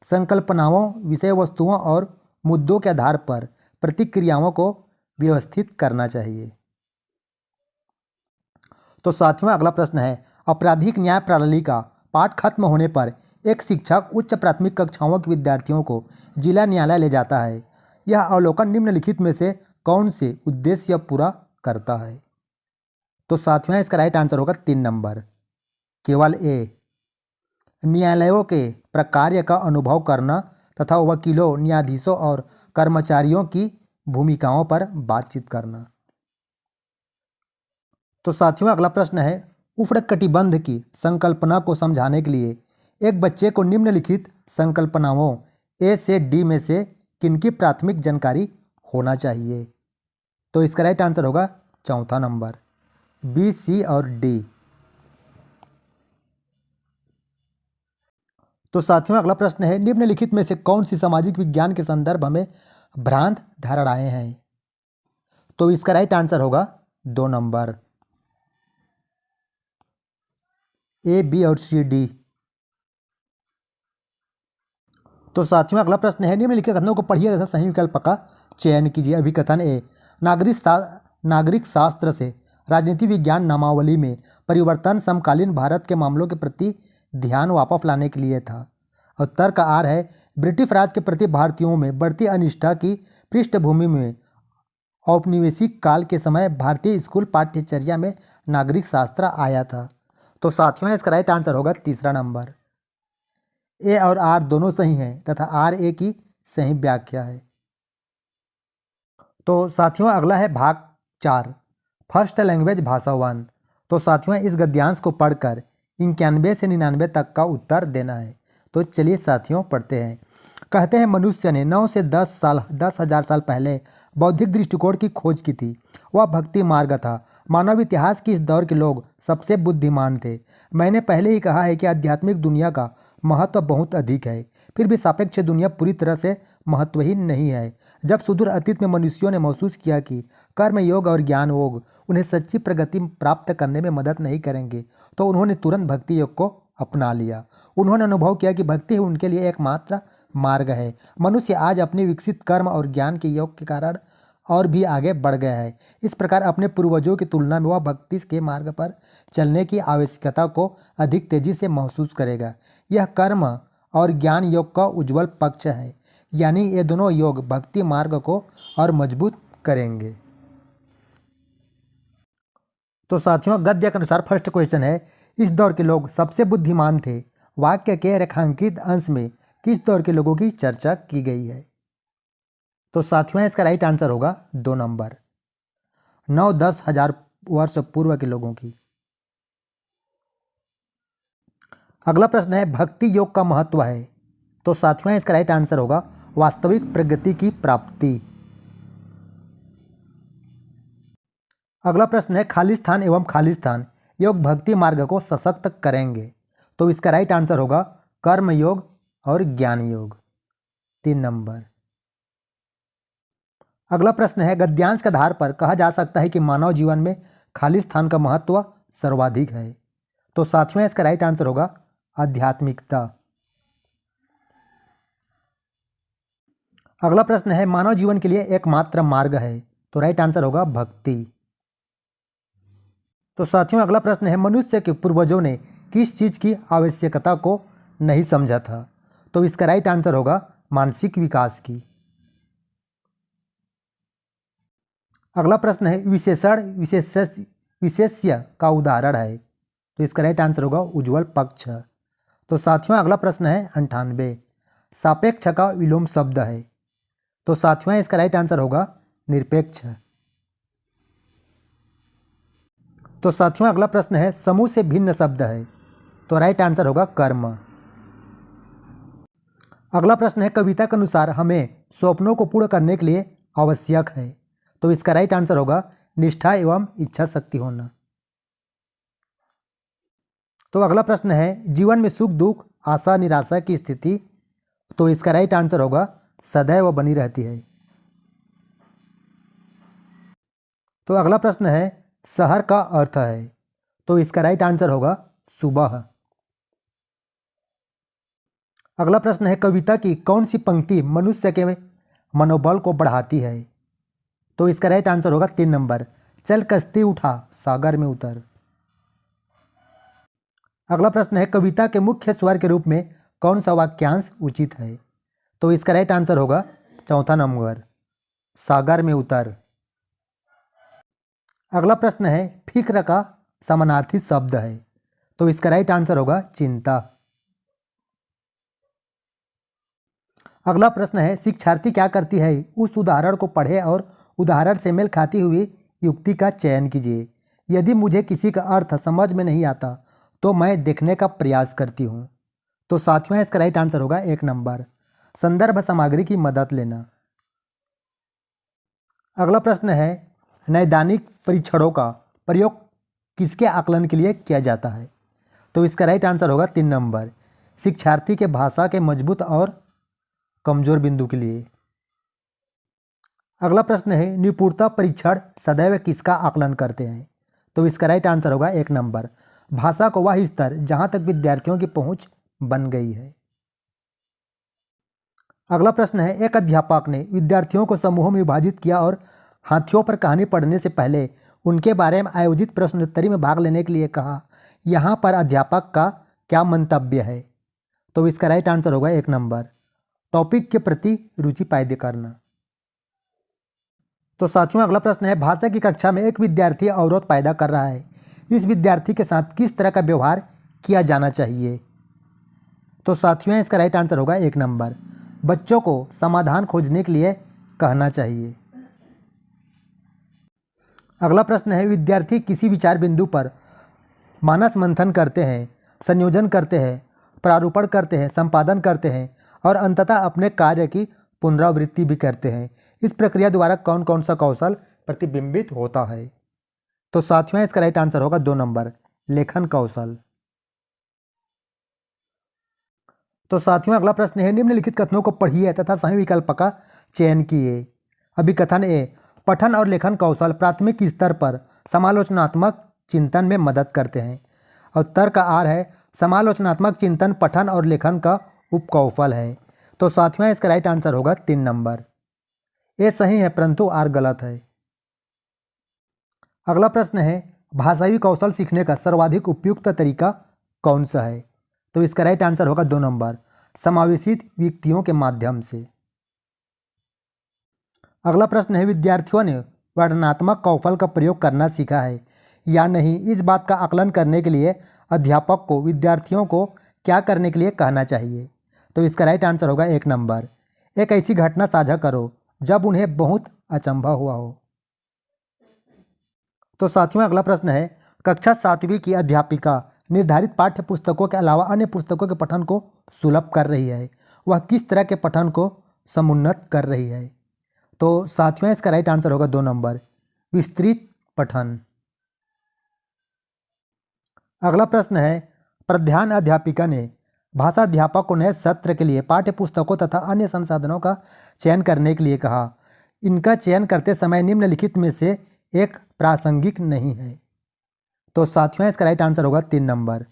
संकल्पनाओं, विषय वस्तुओं और मुद्दों के आधार पर प्रतिक्रियाओं को व्यवस्थित करना चाहिए। तो साथियों अगला प्रश्न है, आपराधिक न्याय प्रणाली का पाठ खत्म होने पर एक शिक्षक उच्च प्राथमिक कक्षाओं के विद्यार्थियों को जिला न्यायालय ले जाता है। यह अवलोकन निम्नलिखित में से कौन से उद्देश्य पूरा करता है? तो साथियों इसका राइट आंसर होगा 3 नंबर, केवल ए, न्यायालयों के प्रकार्य का अनुभव करना तथा वकीलों, न्यायाधीशों और कर्मचारियों की भूमिकाओं पर बातचीत करना। तो साथियों अगला प्रश्न है, उष्णकटिबंध की संकल्पना को समझाने के लिए एक बच्चे को निम्नलिखित संकल्पनाओं ए से डी में से किनकी प्राथमिक जानकारी होना चाहिए? तो इसका राइट आंसर होगा चौथा नंबर, बी, सी और डी। तो साथियों अगला प्रश्न है, निम्नलिखित में से कौन सी सामाजिक विज्ञान के संदर्भ में भ्रांत धारणाएं हैं? तो इसका राइट आंसर होगा 2 नंबर, ए, बी और सी, डी। तो साथियों अगला प्रश्न है, निम्नलिखित कथनों को पढ़िए तथा सही विकल्प का चयन कीजिए। अभिकथन ए, नागरिक शास्त्र से राजनीति विज्ञान नामावली में परिवर्तन समकालीन भारत के मामलों के प्रति ध्यान वापस लाने के लिए था। और तर्क आर है, ब्रिटिश राज के प्रति भारतीयों में बढ़ती अनिष्ठा की पृष्ठभूमि में औपनिवेशिक काल के समय भारतीय स्कूल पाठ्यचर्या में नागरिक शास्त्र आया था। तो साथियों इसका राइट आंसर होगा तीसरा नंबर, ए और आर दोनों सही हैं तथा आर ए की सही व्याख्या है। तो साथियों अगला है भाग 4, फर्स्ट लैंग्वेज भाषा 1। तो साथियों इस गद्यांश को पढ़कर 91 से 99 तक का उत्तर देना है। तो चलिए साथियों पढ़ते हैं। कहते हैं, मनुष्य ने 9 से 10,000 साल पहले बौद्धिक दृष्टिकोण की खोज की थी। वह भक्ति मार्ग था। मानव इतिहास की इस दौर के लोग सबसे बुद्धिमान थे। मैंने पहले ही कहा है कि आध्यात्मिक दुनिया का महत्व बहुत अधिक है, फिर भी सापेक्ष दुनिया पूरी तरह से महत्वहीन नहीं है। जब सुदूर अतीत में मनुष्यों ने महसूस किया कि कर्म योग और ज्ञान योग उन्हें सच्ची प्रगति प्राप्त करने में मदद नहीं करेंगे, तो उन्होंने तुरंत भक्ति योग को अपना लिया। उन्होंने अनुभव किया कि भक्ति ही उनके लिए एकमात्र मार्ग है। मनुष्य आज अपने विकसित कर्म और ज्ञान के योग के कारण और भी आगे बढ़ गया है। इस प्रकार अपने पूर्वजों की तुलना में वह भक्ति के मार्ग पर चलने की आवश्यकता को अधिक तेजी से महसूस करेगा। यह कर्म और ज्ञान योग का उज्जवल पक्ष है, यानी ये दोनों योग भक्ति मार्ग को और मजबूत करेंगे। तो साथियों गद्य के अनुसार फर्स्ट क्वेश्चन है, इस दौर के लोग सबसे बुद्धिमान थे। वाक्य के रेखांकित अंश में किस दौर के लोगों की चर्चा की गई है? तो साथियों इसका राइट आंसर होगा 2 नंबर, 9-10 हजार वर्ष पूर्व के लोगों की। अगला प्रश्न है, भक्ति योग का महत्व है। तो साथियों इसका राइट आंसर होगा वास्तविक प्रगति की प्राप्ति। अगला प्रश्न है, खालिस्तान एवं खालिस्तान योग भक्ति मार्ग को सशक्त करेंगे। तो इसका राइट आंसर होगा कर्म योग और ज्ञान योग, 3 नंबर। अगला प्रश्न है, गद्यांश के आधार पर कहा जा सकता है कि मानव जीवन में खालिस्तान का महत्व सर्वाधिक है। तो साथियों इसका राइट आंसर होगा आध्यात्मिकता। अगला प्रश्न है, मानव जीवन के लिए एकमात्र मार्ग है। तो राइट आंसर होगा भक्ति। तो साथियों अगला प्रश्न है, मनुष्य के पूर्वजों ने किस चीज की आवश्यकता को नहीं समझा था? तो इसका राइट आंसर होगा मानसिक विकास की। अगला प्रश्न है, विशेषण विशेष्य का उदाहरण है। तो इसका राइट आंसर होगा उज्ज्वल पक्ष। तो साथियों अगला प्रश्न है 98, सापेक्ष का विलोम शब्द है। तो साथियों इसका राइट आंसर होगा निरपेक्ष। तो साथियों अगला प्रश्न है, समूह से भिन्न शब्द है। तो राइट आंसर होगा कर्म। अगला प्रश्न है, कविता के अनुसार हमें स्वप्नों को पूर्ण करने के लिए आवश्यक है। तो इसका राइट आंसर होगा निष्ठा एवं इच्छा शक्ति होना। तो अगला प्रश्न है, जीवन में सुख दुख आशा निराशा की स्थिति। तो इसका राइट आंसर होगा सदैव बनी रहती है। तो अगला प्रश्न है, शहर का अर्थ है। तो इसका राइट आंसर होगा सुबह। अगला प्रश्न है, कविता की कौन सी पंक्ति मनुष्य के मनोबल को बढ़ाती है? तो इसका राइट आंसर होगा 3 नंबर, चल कश्ती उठा सागर में उतर। अगला प्रश्न है, कविता के मुख्य स्वर के रूप में कौन सा वाक्यांश उचित है? तो इसका राइट आंसर होगा चौथा नंबर, सागर में उतर। अगला प्रश्न है, फिक्र का समानार्थी शब्द है। तो इसका राइट आंसर होगा चिंता। अगला प्रश्न है शिक्षार्थी क्या करती है, उस उदाहरण को पढ़े और उदाहरण से मेल खाती हुई युक्ति का चयन कीजिए। यदि मुझे किसी का अर्थ समझ में नहीं आता तो मैं देखने का प्रयास करती हूँ। तो साथियों इसका राइट आंसर होगा 1 नंबर, संदर्भ सामग्री की मदद लेना। अगला प्रश्न है नैदानिक परीक्षणों का प्रयोग किसके आकलन के लिए किया जाता है। तो इसका राइट आंसर होगा 3 नंबर, शिक्षार्थी के भाषा के मजबूत और कमजोर बिंदु के लिए। अगला प्रश्न है निपुणता परीक्षण सदैव किसका आकलन करते हैं। तो इसका राइट आंसर होगा 1 नंबर, भाषा को वह स्तर जहां तक विद्यार्थियों की पहुंच बन गई है। अगला प्रश्न है एक अध्यापक ने विद्यार्थियों को समूहों में विभाजित किया और हाथियों पर कहानी पढ़ने से पहले उनके बारे में आयोजित प्रश्नोत्तरी में भाग लेने के लिए कहा। यहाँ पर अध्यापक का क्या मंतव्य है। तो इसका राइट आंसर होगा 1 नंबर, टॉपिक के प्रति रुचि पैदा करना। तो साथियों अगला प्रश्न है भाषा की कक्षा में एक विद्यार्थी अवरोध पैदा कर रहा है, इस विद्यार्थी के साथ किस तरह का व्यवहार किया जाना चाहिए। तो साथियों इसका राइट आंसर होगा 1 नंबर, बच्चों को समाधान खोजने के लिए कहना चाहिए। अगला प्रश्न है विद्यार्थी किसी विचार बिंदु पर मानस मंथन करते हैं, संयोजन करते हैं, प्रारूपण करते हैं, संपादन करते हैं और अंततः अपने कार्य की पुनरावृत्ति भी करते हैं। इस प्रक्रिया द्वारा कौन कौन सा कौशल प्रतिबिंबित होता है। तो साथियों इसका राइट आंसर होगा 2 नंबर, लेखन कौशल। तो साथियों अगला प्रश्न है निम्नलिखित कथनों को पढ़िए तथा सही विकल्प का चयन कीजिए। अभिकथन ए, पठन और लेखन कौशल प्राथमिक स्तर पर समालोचनात्मक चिंतन में मदद करते हैं। और तर्क आर है समालोचनात्मक चिंतन पठन और लेखन का उपकौशल है। तो साथियों इसका राइट आंसर होगा 3 नंबर, ये सही है परंतु आर गलत है। अगला प्रश्न है भाषाई कौशल सीखने का सर्वाधिक उपयुक्त तरीका कौन सा है। तो इसका राइट आंसर होगा 2 नंबर, समावेशित व्यक्तियों के माध्यम से। अगला प्रश्न है विद्यार्थियों ने वर्णनात्मक कौशल का प्रयोग करना सीखा है या नहीं, इस बात का आकलन करने के लिए अध्यापक को विद्यार्थियों को क्या करने के लिए कहना चाहिए। तो इसका राइट आंसर होगा 1 नंबर, एक ऐसी घटना साझा करो जब उन्हें बहुत अचंभा हुआ हो। तो साथियों अगला प्रश्न है कक्षा 7वीं की अध्यापिका निर्धारित पाठ्य पुस्तकों के अलावा अन्य पुस्तकों के पठन को सुलभ कर रही है, वह किस तरह के पठन को समुन्नत कर रही है। तो साथियों इसका राइट आंसर होगा 2 नंबर, विस्तृत पठन। अगला प्रश्न है प्रधान अध्यापिका ने भाषा अध्यापक को नए सत्र के लिए पाठ्य पुस्तकों तथा अन्य संसाधनों का चयन करने के लिए कहा। इनका चयन करते समय निम्नलिखित में से एक प्रासंगिक नहीं है। तो साथियों इसका राइट आंसर होगा 3 नंबर,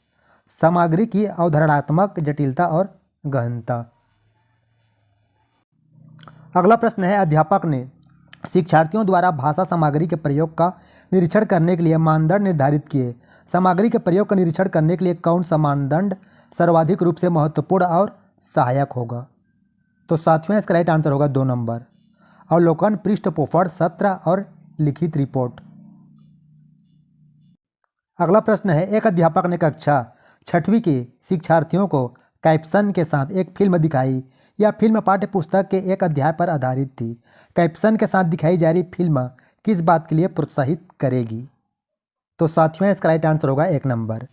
सामग्री की अवधारणात्मक जटिलता और गहनता। अगला प्रश्न है अध्यापक ने शिक्षार्थियों द्वारा भाषा सामग्री के प्रयोग का निरीक्षण करने के लिए मानदंड निर्धारित किए। सामग्री के प्रयोग का निरीक्षण करने के लिए कौन सा मानदंड सर्वाधिक रूप से महत्वपूर्ण और सहायक होगा। तो साथियों इसका राइट आंसर होगा 2 नंबर, अवलोकन, पृष्ठपोषण, सत्र और लिखित रिपोर्ट। अगला प्रश्न है एक अध्यापक ने कक्षा 6वीं के शिक्षार्थियों को कैप्शन के साथ एक फिल्म दिखाई। यह फिल्म पाठ्य पुस्तक के एक अध्याय पर आधारित थी। कैप्शन के साथ दिखाई जा रही फिल्म किस बात के लिए प्रोत्साहित करेगी। तो साथियों इसका राइट आंसर होगा 1 नंबर,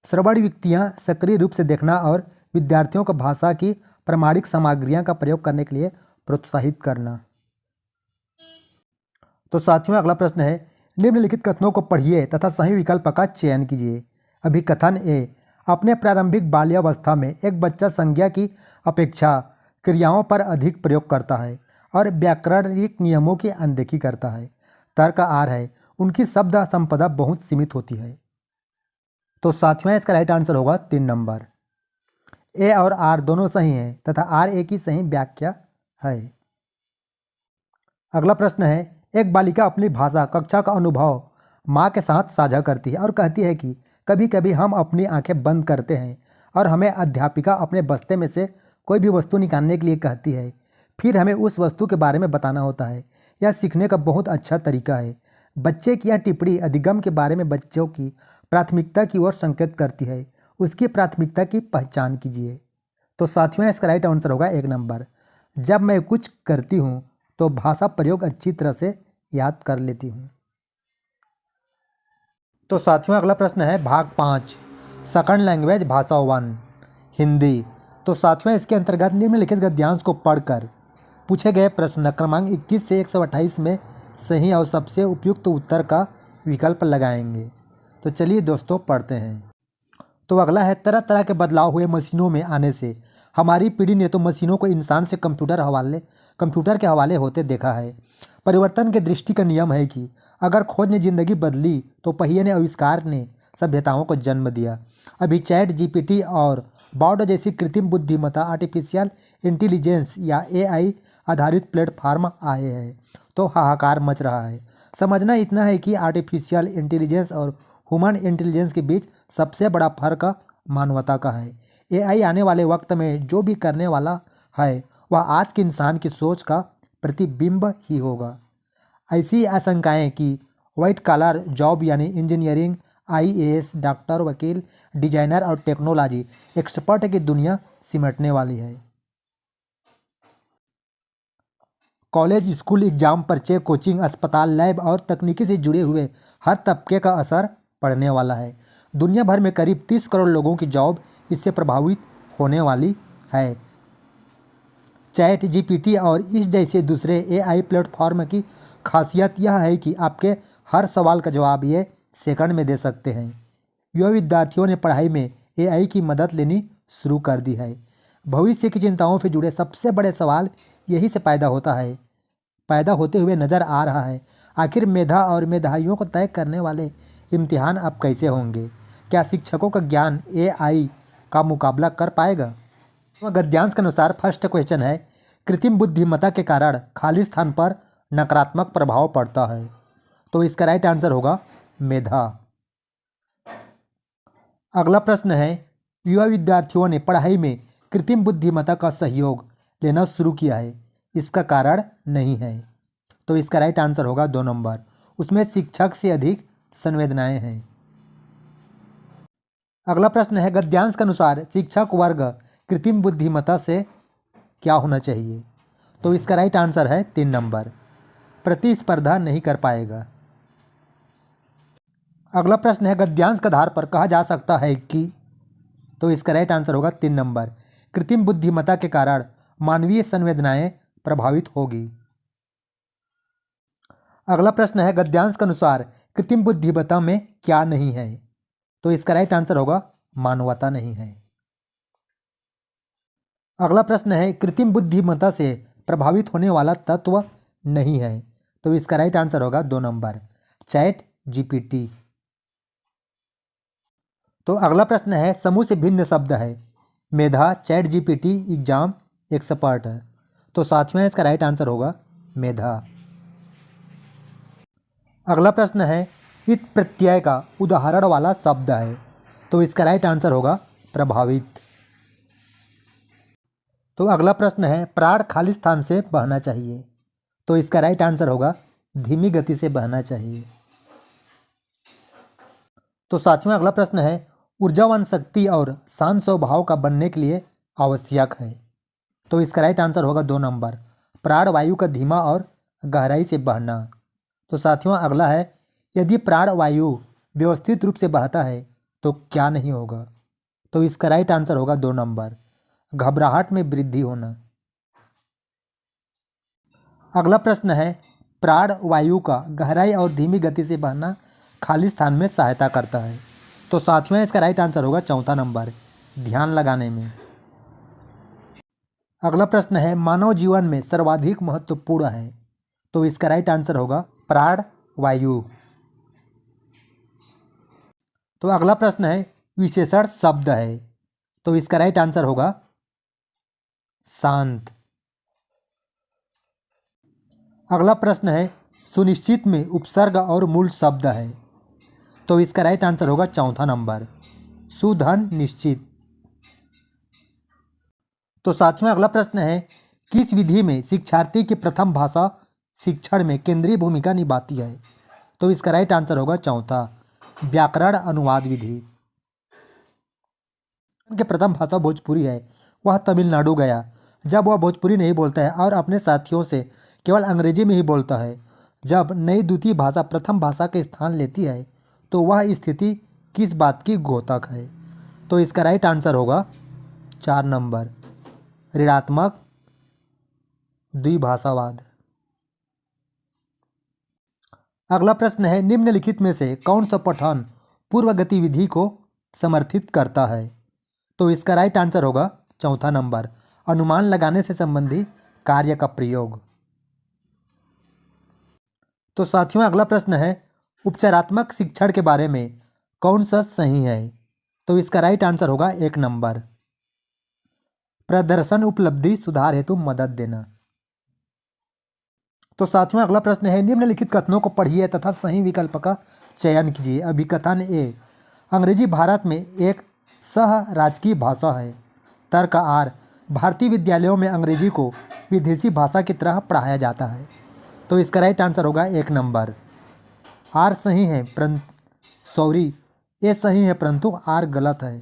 श्रवण युक्तियाँ सक्रिय रूप से देखना और विद्यार्थियों को भाषा की प्रमाणिक सामग्रियाँ का प्रयोग करने के लिए प्रोत्साहित करना। तो साथियों अगला प्रश्न है निम्नलिखित कथनों को पढ़िए तथा सही विकल्प का चयन कीजिए। अभिकथन ए, अपने प्रारंभिक बाल्यावस्था में एक बच्चा संज्ञा की अपेक्षा क्रियाओं पर अधिक प्रयोग करता है और व्याकरणिक नियमों की अनदेखी करता है। तर्क आर है उनकी शब्द संपदा बहुत सीमित होती है। तो साथियों इसका राइट आंसर होगा 3 नंबर, ए और आर दोनों सही हैं तथा आर ए की सही व्याख्या है। अगला प्रश्न है एक बालिका अपनी भाषा कक्षा का अनुभव माँ के साथ साझा करती है और कहती है कि कभी कभी हम अपनी आंखें बंद करते हैं और हमें अध्यापिका अपने बस्ते में से कोई भी वस्तु निकालने के लिए कहती है, फिर हमें उस वस्तु के बारे में बताना होता है। यह सीखने का बहुत अच्छा तरीका है। बच्चे की यह टिप्पणी अधिगम के बारे में बच्चों की प्राथमिकता की ओर संकेत करती है। उसकी प्राथमिकता की पहचान कीजिए। तो साथियों इसका राइट आंसर होगा 1 नंबर, जब मैं कुछ करती हूँ तो भाषा प्रयोग अच्छी तरह से याद कर लेती हूँ। तो साथियों अगला प्रश्न है भाग 5 सेकंड लैंग्वेज भाषा 1 हिंदी। तो साथियों इसके अंतर्गत निम्नलिखित गद्यांश को पढ़कर पूछे गए प्रश्न क्रमांक 21 से 128 में सही और सबसे उपयुक्त उत्तर का विकल्प लगाएंगे। तो चलिए दोस्तों पढ़ते हैं। तो अगला है तरह तरह के बदलाव हुए मशीनों में आने से हमारी पीढ़ी ने तो मशीनों को इंसान से कंप्यूटर के हवाले होते देखा है। परिवर्तन के दृष्टि का नियम है कि अगर खोज ने जिंदगी बदली तो पहिए ने आविष्कार ने सभ्यताओं को जन्म दिया। अभी चैट जीपीटी और बॉड जैसी कृत्रिम बुद्धिमत्ता आर्टिफिशियल इंटेलिजेंस या एआई आधारित प्लेटफार्म आए हैं तो हाहाकार मच रहा है। समझना इतना है कि आर्टिफिशियल इंटेलिजेंस और ह्यूमन इंटेलिजेंस के बीच सबसे बड़ा फर्क मानवता का है। एआई आने वाले वक्त में जो भी करने वाला है वह आज के इंसान की सोच का प्रतिबिंब ही होगा। ऐसी आशंकाएं कि वाइट कॉलर जॉब यानी इंजीनियरिंग, आईएएस, डॉक्टर, वकील, डिजाइनर और टेक्नोलॉजी एक्सपर्ट की दुनिया सिमटने वाली है। कॉलेज, स्कूल, एग्जाम, पर्चे, कोचिंग, अस्पताल, लैब और तकनीकी से जुड़े हुए हर तबके का असर पड़ने वाला है। दुनिया भर में करीब 30 करोड़ लोगों की जॉब इससे प्रभावित होने वाली है। चैट जीपीटी और इस जैसे दूसरे एआई प्लेटफॉर्म की खासियत यह है कि आपके हर सवाल का जवाब ये सेकंड में दे सकते हैं। युवा विद्यार्थियों ने पढ़ाई में एआई की मदद लेनी शुरू कर दी है। भविष्य की चिंताओं से जुड़े सबसे बड़े सवाल यही से पैदा होते हुए नज़र आ रहा है। आखिर मेधा और मेधावियों को तय करने वाले इम्तिहान अब कैसे होंगे? क्या शिक्षकों का ज्ञान एआई का मुकाबला कर पाएगा? गद्यांश के अनुसार फर्स्ट क्वेश्चन है कृत्रिम बुद्धिमत्ता के कारण खाली स्थान पर नकारात्मक प्रभाव पड़ता है। तो इसका राइट आंसर होगा मेधा। अगला प्रश्न है युवा विद्यार्थियों ने पढ़ाई में कृत्रिम बुद्धिमत्ता का सहयोग लेना शुरू किया है, इसका कारण नहीं है। तो इसका राइट आंसर होगा 2 नंबर, उसमें शिक्षक से अधिक संवेदनाएं हैं। अगला प्रश्न है गद्यांश के अनुसार शिक्षक वर्ग कृत्रिम बुद्धिमत्ता से क्या होना चाहिए? तो इसका राइट आंसर है 3 नंबर, प्रतिस्पर्धा नहीं कर पाएगा। अगला प्रश्न है गद्यांश के आधार पर कहा जा सकता है कि, तो इसका राइट आंसर होगा 3 नंबर, कृत्रिम बुद्धिमत्ता के कारण मानवीय संवेदनाएं प्रभावित होगी। अगला प्रश्न है गद्यांश के अनुसार कृत्रिम बुद्धिमत्ता में क्या नहीं है? तो इसका राइट आंसर होगा मानवता नहीं है। अगला प्रश्न है कृत्रिम बुद्धिमत्ता से प्रभावित होने वाला तत्व नहीं है। तो इसका राइट आंसर होगा 2 नंबर, चैट जीपीटी। तो अगला प्रश्न है समूह से भिन्न शब्द है मेधा, चैट जीपीटी, एग्जाम, एक्सपर्ट है। तो साथियों इसका राइट आंसर होगा मेधा। अगला प्रश्न है इत प्रत्यय का उदाहरण वाला शब्द है। तो इसका राइट आंसर होगा प्रभावित। तो अगला प्रश्न है प्राण खाली स्थान से बहना चाहिए। तो इसका राइट आंसर होगा धीमी गति से बहना चाहिए। तो साथियों अगला प्रश्न है ऊर्जावान शक्ति और शांत स्वभाव का बनने के लिए आवश्यक है। तो इसका राइट आंसर होगा 2 नंबर, प्राण वायु का धीमा और गहराई से बहना। तो साथियों अगला है यदि प्राण वायु व्यवस्थित रूप से बहता है तो क्या नहीं होगा? तो इसका राइट आंसर होगा 2 नंबर, घबराहट में वृद्धि होना। अगला प्रश्न है प्राण वायु का गहराई और धीमी गति से बहना खाली स्थान में सहायता करता है। तो साथियों इसका राइट आंसर होगा 4था नंबर, ध्यान लगाने में। अगला प्रश्न है मानव जीवन में सर्वाधिक महत्वपूर्ण है। तो इसका राइट आंसर होगा प्राण वायु। तो अगला प्रश्न है विशेषण शब्द है। तो इसका राइट आंसर होगा शांत। अगला प्रश्न है सुनिश्चित में उपसर्ग और मूल शब्द है। तो इसका राइट आंसर होगा 4था नंबर, सुधन निश्चित। तो साथियों अगला प्रश्न है किस विधि में शिक्षार्थी की प्रथम भाषा शिक्षण में केंद्रीय भूमिका निभाती है? तो इसका राइट आंसर होगा 4था, व्याकरण अनुवाद विधि। उनके प्रथम भाषा भोजपुरी है, वह तमिलनाडु गया, जब वह भोजपुरी नहीं बोलता है और अपने साथियों से केवल अंग्रेजी में ही बोलता है। जब नई द्वितीय भाषा प्रथम भाषा के स्थान लेती है तो वह स्थिति किस बात की द्योतक है? तो इसका राइट आंसर होगा 4 नंबर, ऋणात्मक द्विभाषावाद। अगला प्रश्न है, निम्नलिखित में से कौन सा पठन पूर्व गतिविधि को समर्थित करता है? तो इसका राइट आंसर होगा 4 नंबर, अनुमान लगाने से संबंधी कार्य का प्रयोग। तो साथियों अगला प्रश्न है, उपचारात्मक शिक्षण के बारे में कौन सा सही है? तो इसका राइट आंसर होगा 1 नंबर, प्रदर्शन उपलब्धि सुधार हेतु मदद देना। तो साथियों अगला प्रश्न है, निम्नलिखित कथनों को पढ़िए तथा सही विकल्प का चयन कीजिए। अभिकथन ए, अंग्रेजी भारत में एक सह राजकीय भाषा है। तर्क आर, भारतीय विद्यालयों में अंग्रेजी को विदेशी भाषा की तरह पढ़ाया जाता है। तो इसका राइट आंसर होगा 1 नंबर, आर सही है ए सही है परंतु आर गलत है।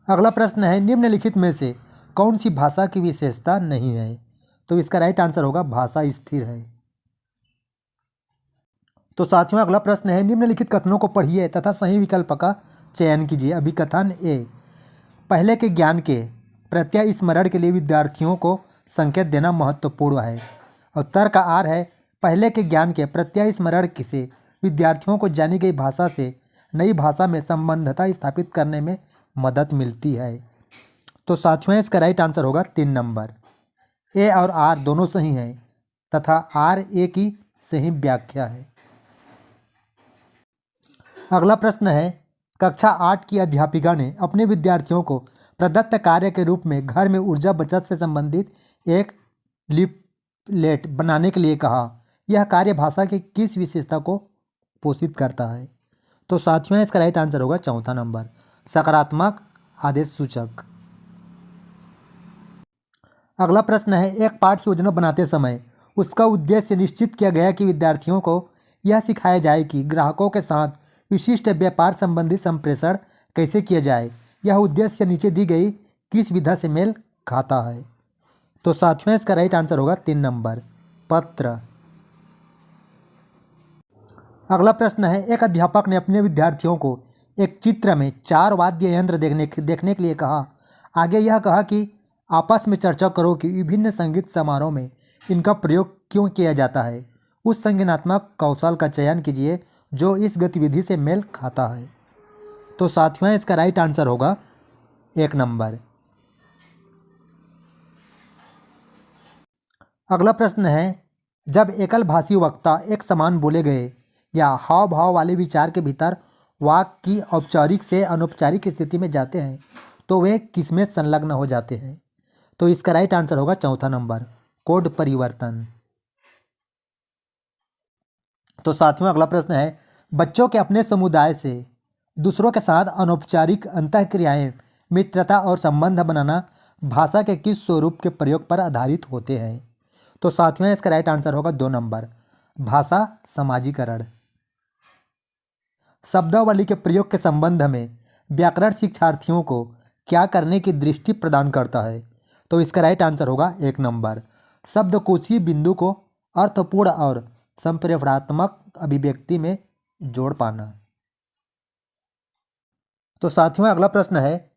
अगला प्रश्न है, निम्नलिखित में से कौन सी भाषा की विशेषता नहीं है? तो इसका राइट आंसर होगा भाषा स्थिर है। तो साथियों अगला प्रश्न है, निम्नलिखित कथनों को पढ़िए तथा सही विकल्प का चयन कीजिए। अभिकथन ए, पहले के ज्ञान के प्रत्यय स्मरण के लिए विद्यार्थियों को संकेत देना महत्वपूर्ण है। और तर्क आर है, पहले के ज्ञान के प्रत्यय स्मरण से विद्यार्थियों को जानी गई भाषा से नई भाषा में संबद्धता स्थापित करने में मदद मिलती है। तो साथियों इसका राइट आंसर होगा 3 नंबर, ए और आर दोनों सही हैं तथा आर ए की सही व्याख्या है। अगला प्रश्न है, कक्षा 8 की अध्यापिका ने अपने विद्यार्थियों को प्रदत्त कार्य के रूप में घर में ऊर्जा बचत से संबंधित एक लिपलेट बनाने के लिए कहा। यह कार्य भाषा की किस विशेषता को पोषित करता है? तो साथियों इसका राइट आंसर होगा 4 नंबर, सकारात्मक आदेश सूचक। अगला प्रश्न है, एक पाठ योजना बनाते समय उसका उद्देश्य निश्चित किया गया कि विद्यार्थियों को यह सिखाया जाए कि ग्राहकों के साथ विशिष्ट व्यापार संबंधी संप्रेषण कैसे किया जाए। यह उद्देश्य नीचे दी गई किस विधा से मेल खाता है? तो साथियों इसका राइट आंसर होगा 3 नंबर, पत्र। अगला प्रश्न है, एक अध्यापक ने अपने विद्यार्थियों को एक चित्र में 4 वाद्य यंत्र देखने के लिए कहा। आगे यह कहा कि आपस में चर्चा करो कि विभिन्न संगीत समारोह में इनका प्रयोग क्यों किया जाता है। उस संज्ञानात्मक कौशल का चयन कीजिए जो इस गतिविधि से मेल खाता है। तो साथियों इसका राइट आंसर होगा 1 नंबर। अगला प्रश्न है, जब एकल भाषी वक्ता एक समान बोले गए या हाव भाव वाले विचार के भीतर वाक्य की औपचारिक से अनौपचारिक स्थिति में जाते हैं तो वे किसमें संलग्न हो जाते हैं? तो इसका राइट आंसर होगा 4 नंबर, कोड परिवर्तन। तो साथियों अगला प्रश्न है, बच्चों के अपने समुदाय से दूसरों के साथ अनौपचारिक अंतःक्रियाएं, मित्रता और संबंध बनाना भाषा के किस स्वरूप के प्रयोग पर आधारित होते हैं? तो साथियों इसका राइट आंसर होगा 2 नंबर, भाषा समाजीकरण। शब्दावली के प्रयोग के संबंध में व्याकरण शिक्षार्थियों को क्या करने की दृष्टि प्रदान करता है? तो इसका राइट आंसर होगा 1 नंबर, शब्दकोशीय बिंदु को अर्थपूर्ण और संप्रेषणात्मक अभिव्यक्ति में जोड़ पाना। तो साथियों अगला प्रश्न है,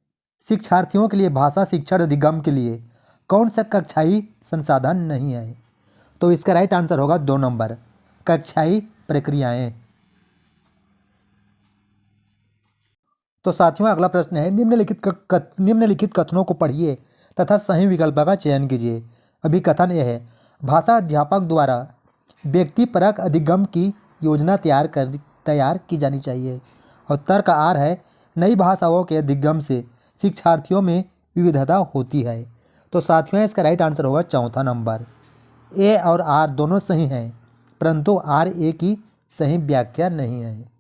शिक्षार्थियों के लिए भाषा शिक्षण अधिगम के लिए कौन सा कक्षाई संसाधन नहीं है? तो इसका राइट आंसर होगा 2 नंबर, कक्षाई प्रक्रियाएं। तो साथियों अगला प्रश्न है, निम्नलिखित कथनों को पढ़िए तथा सही विकल्प का चयन कीजिए। अभी कथन यह है, भाषा अध्यापक द्वारा व्यक्तिपरक अधिगम की योजना तैयार की जानी चाहिए। और तर्क आर है, नई भाषाओं के अधिगम से शिक्षार्थियों में विविधता होती है। तो साथियों इसका राइट आंसर होगा 4 नंबर, ए और आर दोनों सही हैं परंतु आर ए की सही व्याख्या नहीं है।